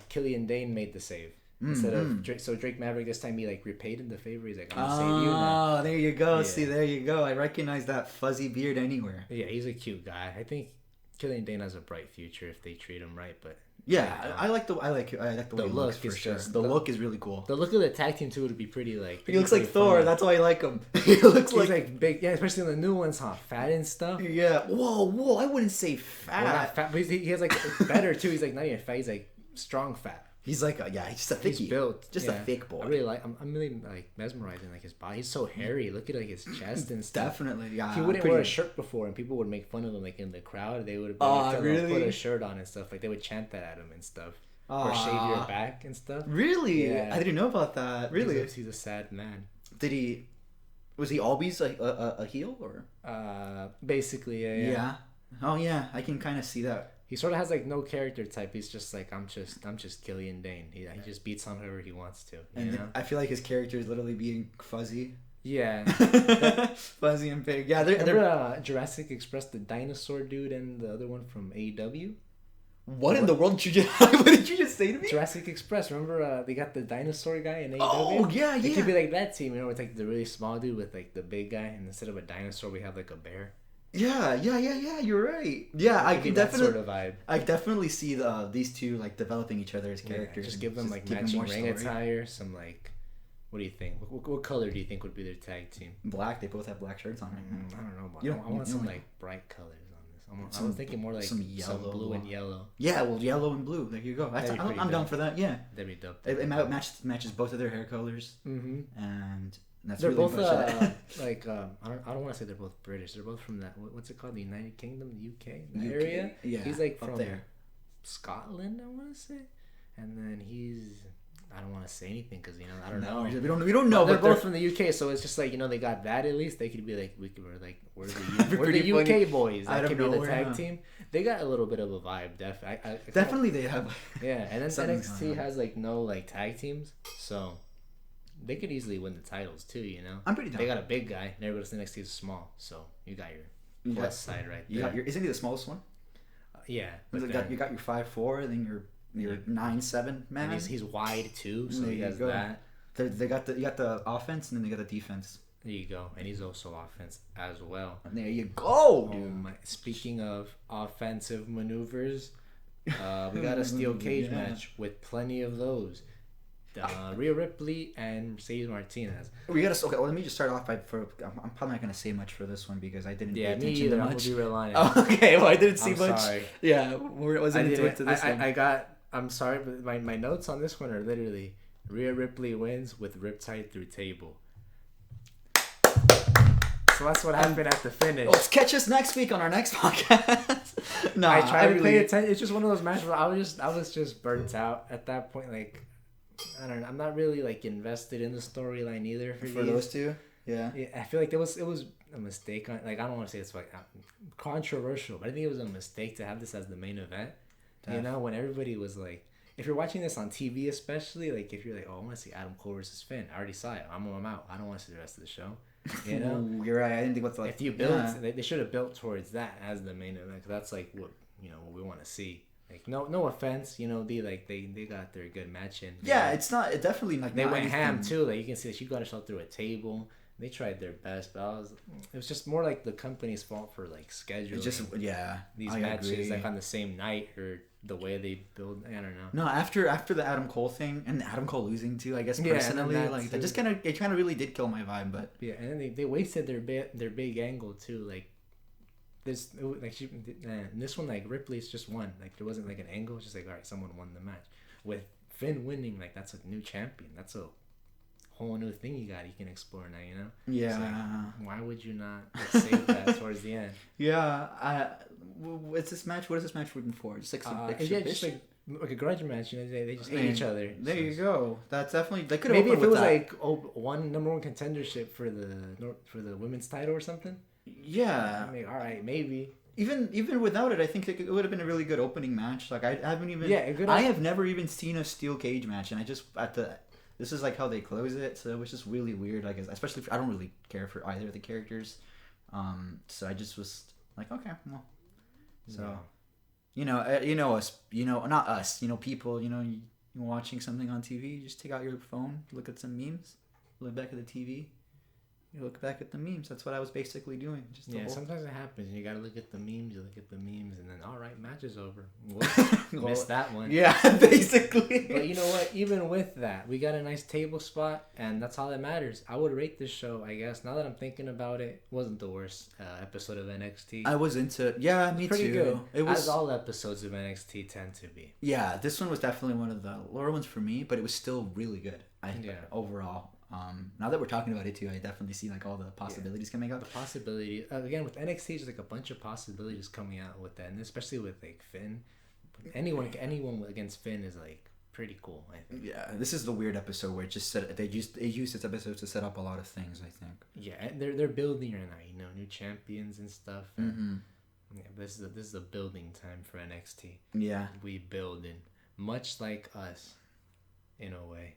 Killian Dane made the save instead of Drake. So Drake Maverick this time he repaid him the favor. He's like, I'm gonna save you now. Oh, there you go. Yeah. See, there you go. I recognize that fuzzy beard anywhere. Yeah, he's a cute guy. I think Killian Dane has a bright future if they treat him right, but. Yeah, I like the way he looks for sure. The look is really cool. The look of the tag team too would be pretty He looks like Thor. Funny. That's why I like him. He's like big, yeah, especially in the new ones, fat and stuff. Yeah. Whoa! I wouldn't say fat. Well, not fat, but he has better too. He's not even fat. He's strong fat. He's he's just a thicky. He's built, just a thick boy. I really I'm really mesmerizing his body. He's so hairy. Look at his chest and stuff. Definitely, yeah. He wouldn't wear a shirt before, and people would make fun of him in the crowd. They would really put a shirt on and stuff. They would chant that at him and stuff. Or shave your back and stuff. Really? Yeah. I didn't know about that. Really? He's a sad man. Was he always a heel or? Basically, yeah. Yeah. Oh yeah, I can kind of see that. He sort of has no character type. He's just I'm just Killian Dane. He just beats on whoever he wants to. You know? I feel like his character is literally being fuzzy. Yeah. Fuzzy and big. Yeah, remember Jurassic Express, the dinosaur dude, and the other one from AEW? What in the world did you what did you just say to me? Jurassic Express. Remember they got the dinosaur guy in AEW? Oh, yeah. It could be like that team, with the really small dude with the big guy, and instead of a dinosaur we have a bear. Yeah, you're right. Yeah, I can definitely sort of vibe. I definitely see these two developing each other as characters. Just give them matching ring attire, some what do you think? What color do you think would be their tag team? Black. They both have black shirts on. I don't know. I want some bright colors. I was thinking more some blue and yellow. Yeah, well, yellow and blue. There you go. I'm down for that. Yeah, that'd be dope. It matches both of their hair colors. Mm-hmm. And that's they're really both I don't want to say they're both British. They're both from that. What's it called? The United Kingdom, the UK area. Yeah, he's from there. Scotland, I want to say, and then he's I don't want to say anything because I don't know. We don't know. But they're both from the UK, so it's just like they got that at least. They could be like we're the UK boys. That could be the tag team. They got a little bit of a vibe. Definitely they have. Yeah, and then NXT has like no like tag teams, so they could easily win the titles too. I'm pretty down. They got a big guy, and everybody else NXT is small, so you got your plus side right there. Isn't he the smallest one? Yeah, but you got your 5'4", then your 9'7" man. And he's wide too, so he has that. You got the offense, and then they got the defense. There you go, and he's also offense as well. And there you go, dude. Speaking of offensive maneuvers, we got a steel cage match with plenty of those. Rhea Ripley and Mercedes Martinez. Okay. Well, let me just start off I'm probably not gonna say much for this one because I didn't pay attention to much. I'm gonna be real honest. Oh, okay. Well, I didn't see much. Sorry. Yeah, wasn't into this one. I'm sorry, but my notes on this one are literally Rhea Ripley wins with Riptide through table. So that's what happened at the finish. Let's catch us next week on our next podcast. No, I tried to pay attention. It's just one of those matches where I was just burnt out at that point. Like, I don't know. I'm not really like invested in the storyline either for those two. Yeah. I feel like it was a mistake. I don't want to say it's like controversial, but I think it was a mistake to have this as the main event. When everybody was like, if you're watching this on TV, especially, like if you're like, oh, I want to see Adam Cole versus Finn. I already saw it. I'm out. I don't want to see the rest of the show. You're right. I didn't think about the if you build, they should have built towards that as the main event. Cause that's like what we want to see. Like no offense, they got their good match in. Yeah, it's not. It definitely like they went ham too. Like you can see that she got herself through a table. They tried their best, but it was just more like the company's fault for like scheduling. It's just these matches like on the same night or the way they build. I don't know. No, after the Adam Cole thing and Adam Cole losing too, I guess personally, that just kind of really did kill my vibe. But yeah, and then they wasted their big angle too. Like this one, like Ripley's just won. Like there wasn't like an angle. It's just like, all right, someone won the match. With Finn winning, like that's a new champion. That's a whole new thing you can explore now. Yeah. Like, why would you not save that towards the end? Yeah. What's this match? What is this match looking for? Just like some just like a grudge match. They just hate each other. There you go. That's definitely they could maybe if it was like number one contendership for the women's title or something. Yeah. I mean, all right, maybe. Even without it, I think it would have been a really good opening match. Like I have never even seen a steel cage match, and I just this is like how they close it, so it was just really weird. I guess, especially I don't really care for either of the characters, so I just was like, okay, well, so us, not us, people, you're watching something on TV, you just take out your phone, look at some memes, look back at the TV. You look back at the memes. That's what I was basically doing. Sometimes it happens. You gotta look at the memes. You look at the memes, and then all right, match is over. Missed that one. Yeah, basically. But you know what? Even with that, we got a nice table spot, and that's all that matters. I would rate this show. I guess now that I'm thinking about it, it wasn't the worst episode of NXT. I was into it. Yeah, me pretty too. Good. It was as all episodes of NXT tend to be. Yeah, this one was definitely one of the lower ones for me, but it was still really good. Overall. Now that we're talking about it too, I definitely see like all the possibilities coming up. The possibility again with NXT, there's like a bunch of possibilities coming out with that, and especially with like Finn. Anyone against Finn is like pretty cool, I think. Yeah, this is the weird episode where it just they used this episode to set up a lot of things, I think. Yeah, and they're building right now, new champions and stuff. Mm-hmm. Yeah, this is a building time for NXT. Yeah, we building much like us, in a way.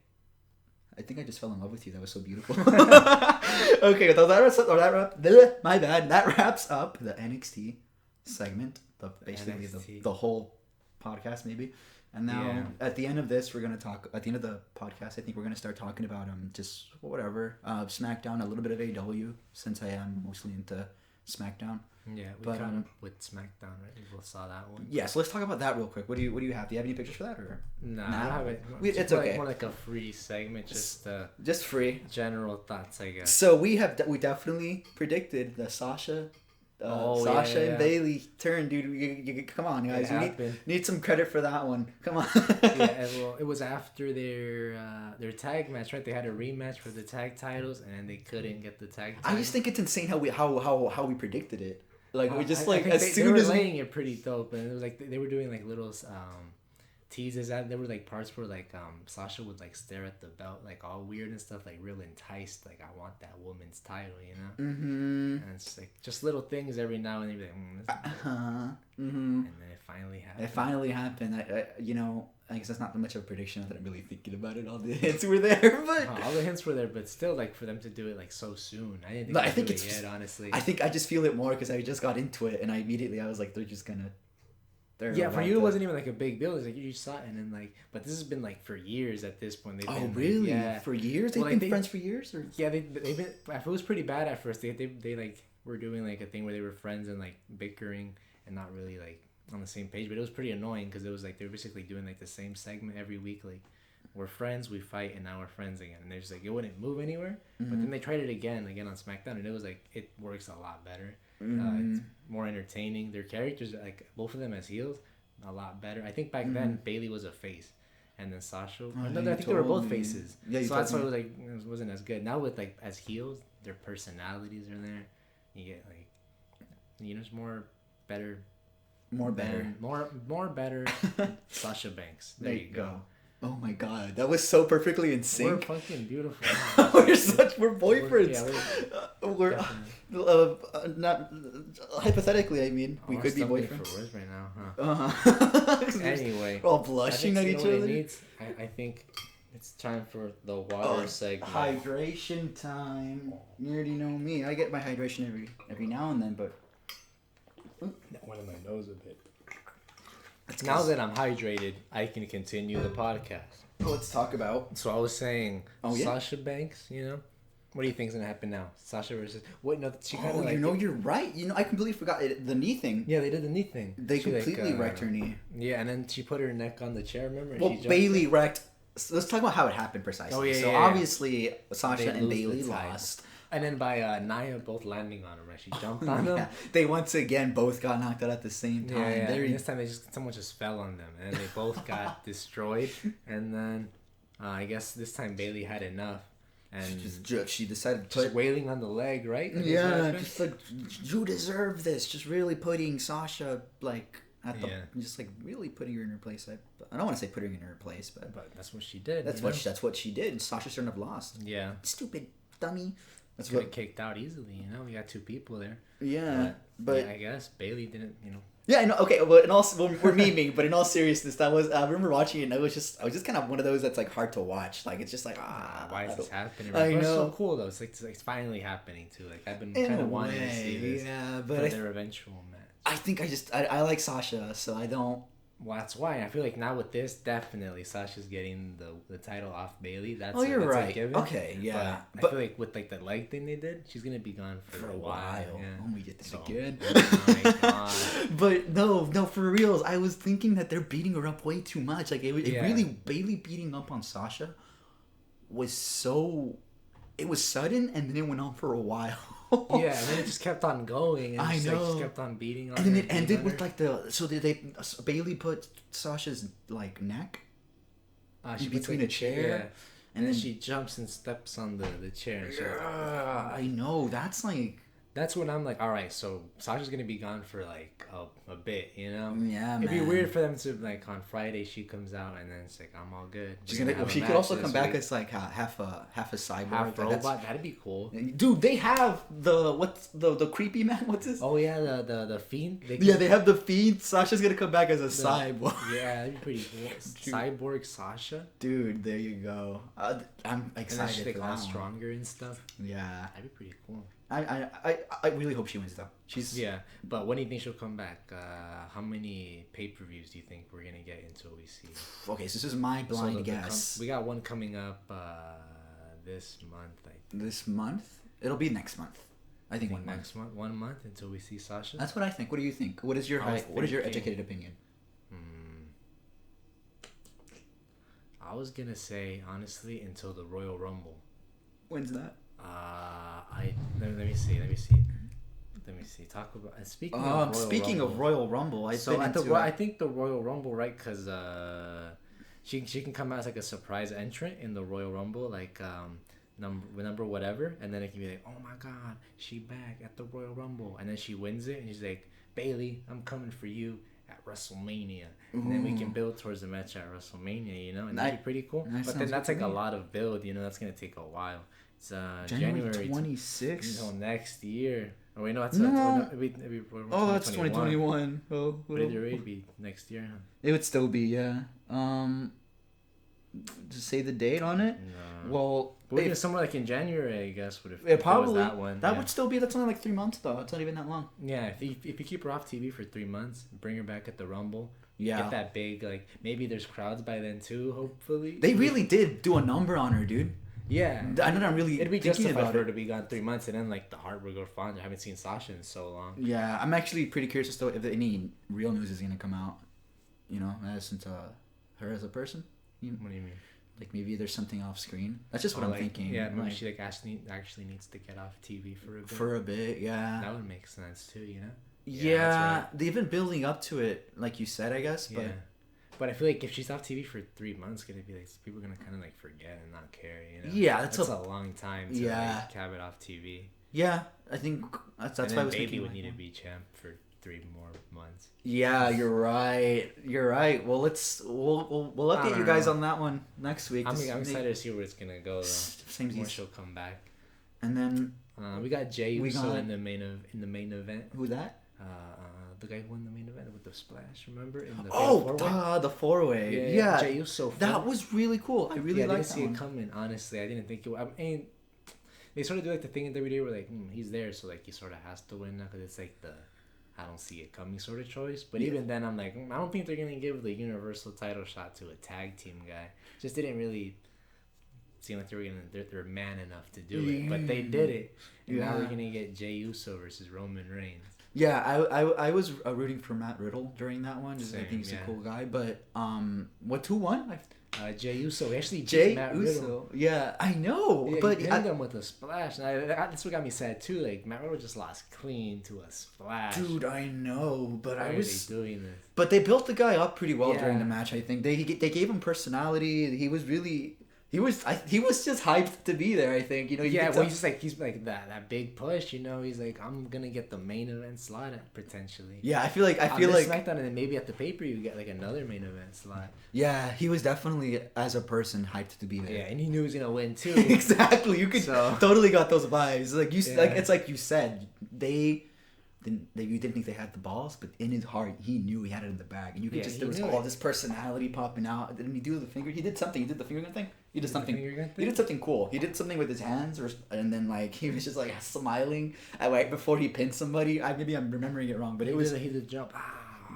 I think I just fell in love with you. That was so beautiful. Okay, that wraps up the NXT segment. The whole podcast, maybe. And now at the end of this, we're gonna talk. At the end of the podcast, I think we're gonna start talking about just whatever SmackDown, a little bit of AEW, since I am mostly into SmackDown. Yeah, we caught up with SmackDown, right? We both saw that one. Yeah, so let's talk about that real quick. What do you have? Do you have any pictures for that, or no? I don't have it. It's okay. More like a free segment, just free general thoughts, I guess. So we definitely predicted the Sasha and Bailey turn, dude. You come on, guys. We need some credit for that one. Come on. Yeah, well, it was after their tag match, right? They had a rematch for the tag titles, and they couldn't get the tag titles. I just think it's insane how we predicted it. Like we just they were laying it pretty dope, and it was like they were doing like little teases that there were like parts where like Sasha would like stare at the belt like all weird and stuff, like real enticed, like I want that woman's title, you know. And it's like just little things every now and then, you're like, and then it finally happened. It finally happened. I guess that's not much of a prediction that I'm really thinking about it. All the hints were there, but all the hints were there, but still, like for them to do it like so soon, I didn't think. I think it's yet, honestly. I think I just feel it more because I just got into it and I was like, they're just gonna. Yeah, for you it wasn't even like a big deal. It's like you just saw it and then like, but this has been like for years at this point. Oh really? Yeah. For years? They've been friends for years, or yeah, they've been. It was pretty bad at first. They like were doing like a thing where they were friends and like bickering and not really like on the same page. But it was pretty annoying because it was like they were basically doing like the same segment every week. Like we're friends, we fight, and now we're friends again. And they're just like it wouldn't move anywhere. But then they tried it again on SmackDown, and it was like it works a lot better. It's more entertaining. Their characters, like both of them as heels, a lot better. I think back then Bailey was a face, and then Sasha. I think they were both faces. Yeah, so that's why it was like it wasn't as good. Now with like as heels, their personalities are there. You get like, it's more better. More better. Sasha Banks. There you go. Oh my god, that was so perfectly in sync. We're fucking beautiful. We're boyfriends. We're not hypothetically. I mean, we could be boyfriends. For words right now, huh? Anyway, we're all blushing at each other. I think it's time for the water segment. Hydration time. You already know me. I get my hydration every now and then, but that went in my nose a bit. Now that I'm hydrated, I can continue the podcast. Let's talk about. So I was saying, Sasha Banks. What do you think's gonna happen now? Sasha versus what? No, she kind of like. You're right. I completely forgot the knee thing. Yeah, they did the knee thing. They completely wrecked her knee. Yeah, and then she put her neck on the chair. Remember? Well, Bailey wrecked. So let's talk about how it happened precisely. Oh yeah. So obviously, Sasha and Bailey lost. And then by Nia both landing on him, right? She jumped on them. They once again both got knocked out at the same time. Yeah. And this time someone just fell on them, and they both got destroyed. And then I guess this time Bailey had enough, and she decided to just wailing on the leg, right? Yeah, just like you deserve this. Just really putting Sasha like just like really putting her in her place. I don't want to say putting her in her place, but that's what she did. That's what she did. Sasha shouldn't have lost. Yeah, stupid dummy. That's what kicked out easily. We got two people there. Yeah, but I guess Bailey didn't. Yeah, I know. Okay, but we're memeing, but in all seriousness, I remember watching it, and I was just kind of one of those that's like hard to watch. Like it's just like why is this happening? I know. It's so cool though. It's like it's finally happening too. Like I've been kind of wanting to see this. Yeah, but for their eventual match. I think I like Sasha, so I don't. Well, that's why I feel like now with this, definitely Sasha's getting the title off Bailey. That's you're that's right. A given. Okay, yeah. But I feel like with like the leg thing they did, she's gonna be gone for a while. Yeah. Oh, we get this again. Oh my god. But no, for reals. I was thinking that they're beating her up way too much. Like it really Bailey beating up on Sasha was so. It was sudden, and then it went on for a while. Yeah, and then it just kept on going. And just kept on beating on. And then it ended with like Bailey put Sasha's like neck between a chair, and then she jumps and steps on the chair. Yeah, I know. That's when I'm like, all right, so Sasha's gonna be gone for like a bit, Yeah, It'd be weird for them to like on Friday she comes out and then it's like I'm all good. She could also come back as like half a cyborg, half robot. That'd be cool, dude. They have the creepy man. What's this? Oh yeah, the fiend. They have the fiend. Sasha's gonna come back as a cyborg. Yeah, that'd be pretty cool. Cyborg Sasha. Dude, there you go. I'm excited. And then she's like all stronger and stuff. Yeah, that'd be pretty cool. I really hope she wins though. But when do you think she'll come back? How many pay-per-views do you think we're gonna get until we see? Okay, so this is my blind guess. We got one coming up this month. This month? It'll be next month. I think 1 month. Next month, 1 month until we see Sasha. That's what I think. What do you think? What is your educated opinion? I was gonna say honestly until the Royal Rumble. When's that? Let me see. Talk about speaking of Royal Rumble, I think the Royal Rumble, right? Because she can come out as like a surprise entrant in the Royal Rumble, like number whatever, and then it can be like, oh my god, she back at the Royal Rumble, and then she wins it, and she's like, Bailey, I'm coming for you at at WrestleMania, and then we can build towards the match at WrestleMania, you know, and that'd be pretty cool. But then that's like a lot of build, you know, that's gonna take a while. It's January 26th until next year. Oh wait, no, that's that's 2021. Oh, but either way, it'd be next year, huh? It would still be, yeah. To say the date on it? No. Well, we're somewhere like in January, I guess. Would if probably it was that one. That would still be. That's only like 3 months though. It's not even that long. Yeah, if you keep her off TV for 3 months, bring her back at the Rumble. Yeah. Get that big, like maybe there's crowds by then too. Hopefully. They really did do a number on her, dude. Yeah, I know. I'm really. It'd be justified for her to be gone 3 months, and then like the heart would go fond. I haven't seen Sasha in so long. Yeah, I'm actually pretty curious as to if any real news is gonna come out. You know, since her as a person. What do you mean? Like maybe there's something off screen. That's just what I'm thinking. Yeah, maybe she like actually needs to get off TV for a bit. For a bit, yeah. That would make sense too, you know. Yeah, right. They've been building up to it, like you said, I guess. But but I feel like if she's off TV for 3 months, gonna be like people are gonna kind of like forget and not care, you know. Yeah, that's a long time to like have it off TV. Yeah, I think that's why I was thinking. Baby would need to be champ for 3 more months. Yeah, you're right. Well, we'll update you guys on that one next week. I'm excited to see where it's gonna go. Though. When she'll come back. And then we got Jey Uso in the main event. Who that? The guy who won the main event with the splash. Remember? In the the 4-way. Yeah. Jey Uso. That was really cool. I really liked that. I didn't see it coming. Honestly, I didn't think it. I mean, they sort of do like the thing in WWE where like he's there, so like he sort of has to win now because it's like the I don't see it coming sort of choice. But even then, I'm like, I don't think they're gonna give the Universal title shot to a tag team guy. Just didn't really seem like they're man enough to do it. But they did it, and now we're gonna get Jey Uso versus Roman Reigns. Yeah, I was rooting for Matt Riddle during that one. Just I think he's a cool guy. But who won? Jey Uso. He actually beat Matt Riddle. Yeah, I know. Yeah, but he pinned him with a splash. And that's what got me sad too. Like Matt Riddle just lost clean to a splash. Dude, I know, but Why are they doing this? But they built the guy up pretty well during the match. I think they gave him personality. He was really. He was just hyped to be there. I think he's like that big push. You know, he's like I'm gonna get the main event slot potentially. Yeah, I feel like SmackDown, and then maybe at the pay-per-view you get like another main event slot. Yeah, he was definitely as a person hyped to be there. Yeah, and he knew he was gonna win too. Exactly, you could totally got those vibes. Like it's like you said, you didn't think they had the balls, but in his heart, he knew he had it in the bag, and you could there was all this personality popping out. Didn't he do the finger? He did something. He did the finger gun thing. He did something. He did something cool. He did something with his hands, and then like he was just like smiling right before he pinned somebody. Maybe I'm remembering it wrong, but he did jump.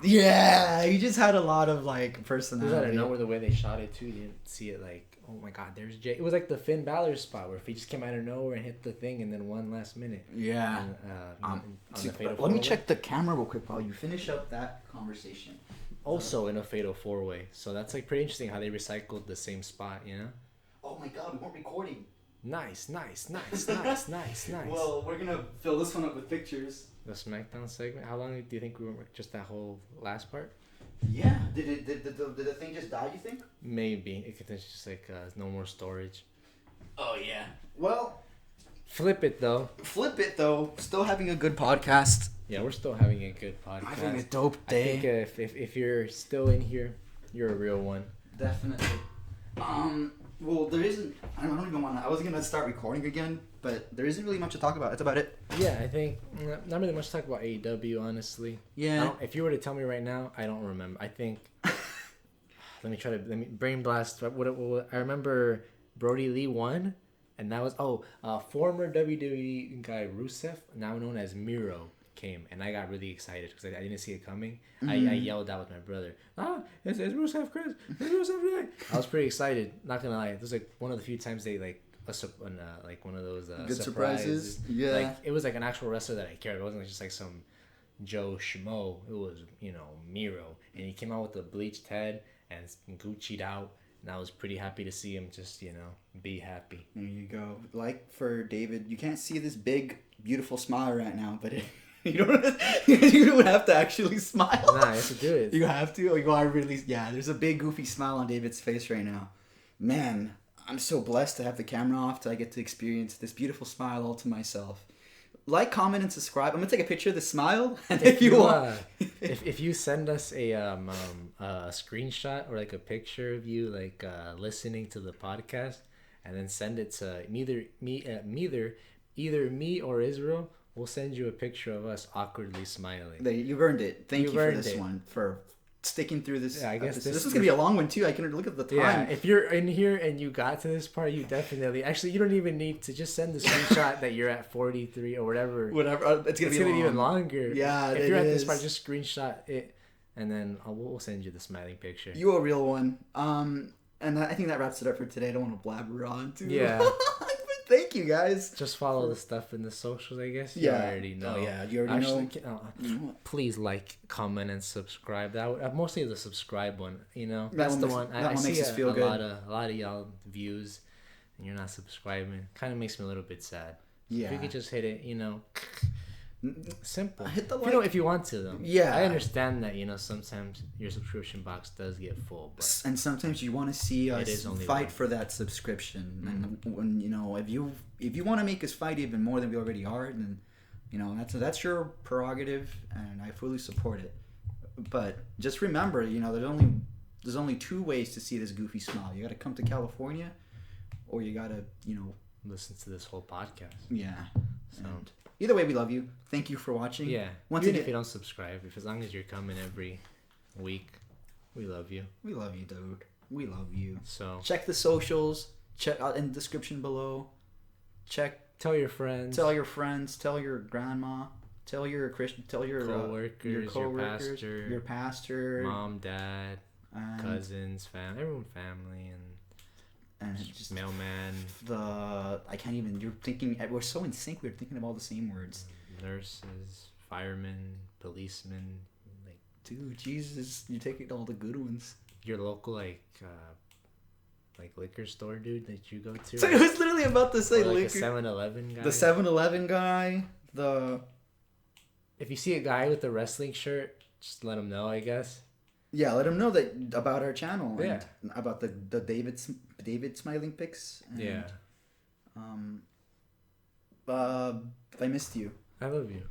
Yeah, he just had a lot of like personality. I don't know where the way they shot it too. You didn't see it like, oh my god, there's Jey. It was like the Finn Balor spot where if he just came out of nowhere and hit the thing, and then one last minute. Yeah. Let me check the camera real quick while you finish up that conversation. Also in a fatal 4-way, so that's like pretty interesting how they recycled the same spot, you know. Oh my god, we weren't recording. Nice. Well, we're gonna fill this one up with pictures. The SmackDown segment. How long do you think we were just that whole last part? Yeah. Did the thing just die? You think? Maybe it's just like no more storage. Oh yeah. Well. Flip it though. Still having a good podcast. Yeah, we're still having a good podcast. Having a dope day. I think if you're still in here, you're a real one. Definitely. Well, there isn't. I don't even want to. I was gonna start recording again, but there isn't really much to talk about. That's about it. Yeah, I think not really much to talk about AEW, honestly. Yeah. If you were to tell me right now, I don't remember. I think. Let me brain blast. What I remember, Brody Lee won, and that was former WWE guy Rusev, now known as Miro, came, and I got really excited because I didn't see it coming. Mm-hmm. I yelled out with my brother, it's Rusev, Chris, it's Rusev today. I was pretty excited, not gonna lie. It was like one of the few times they like one of those good surprises. Yeah, like it was like an actual wrestler that I cared. It wasn't just like some Joe Schmo. It was Miro, and he came out with a bleached head and Gucci'd out. And I was pretty happy to see him just, be happy. There you go. Like for David, you can't see this big, beautiful smile right now, but you would have to actually smile. Nah, I have to do it. You have to? There's a big, goofy smile on David's face right now. Man, I'm so blessed to have the camera off, I get to experience this beautiful smile all to myself. like, comment, and subscribe. I'm gonna take a picture of the smile, and if you want, if you send us a screenshot or like a picture of you like listening to the podcast, and then send it to either me or Israel, we'll send you a picture of us awkwardly smiling. You've earned it. Thank you for this one, for sticking through this. Yeah, I guess this is gonna be a long one too. I can look at the time. Yeah, if you're in here and you got to this part, you definitely you don't even need to just send the screenshot that you're at 43 or whatever. It's gonna be even longer. Yeah, if you're at this part, just screenshot it, and then we'll send you the smiling picture. You a real one. And I think that wraps it up for today. I don't want to blabber on too. Yeah. Thank you, guys. Just follow the stuff in the socials, I guess. You already know. Oh, yeah, you already know. Please like, comment, and subscribe. That mostly the subscribe one. You know, that's the one. That one makes us feel good. A lot of y'all views, and you're not subscribing. Kind of makes me a little bit sad. Yeah. If you could just hit it, you know. Simple. Hit the like. If you want to, though. Yeah. I understand that, sometimes your subscription box does get full, but and sometimes you want to see us fight for that subscription. Mm-hmm. And when if you want to make us fight even more than we already are, then that's your prerogative, and I fully support it. But just remember, there's only two ways to see this goofy smile. You got to come to California, or you got to listen to this whole podcast. Yeah. So. Either way, we love you. Thank you for watching. Yeah. Even if you don't subscribe, as long as you're coming every week, we love you. We love you, dude. We love you. So check the socials. Check out in the description below. Tell your friends. Tell your friends. Tell your grandma. Tell your Christian. Tell your coworkers. Your pastor. Mom, dad, cousins, everyone, family, and just mailman. I can't even. You're thinking. We're so in sync. We're thinking of all the same words. Nurses, firemen, policemen. Like, dude, Jesus, you're taking all the good ones. Your local like liquor store dude that you go to. So I was literally about to say liquor. A 7-Eleven guy. The 7-Eleven guy. If you see a guy with a wrestling shirt, just let him know, I guess. Yeah, let him know about our channel. Yeah. And about the David smiling pics. And, yeah. If I missed you. I love you.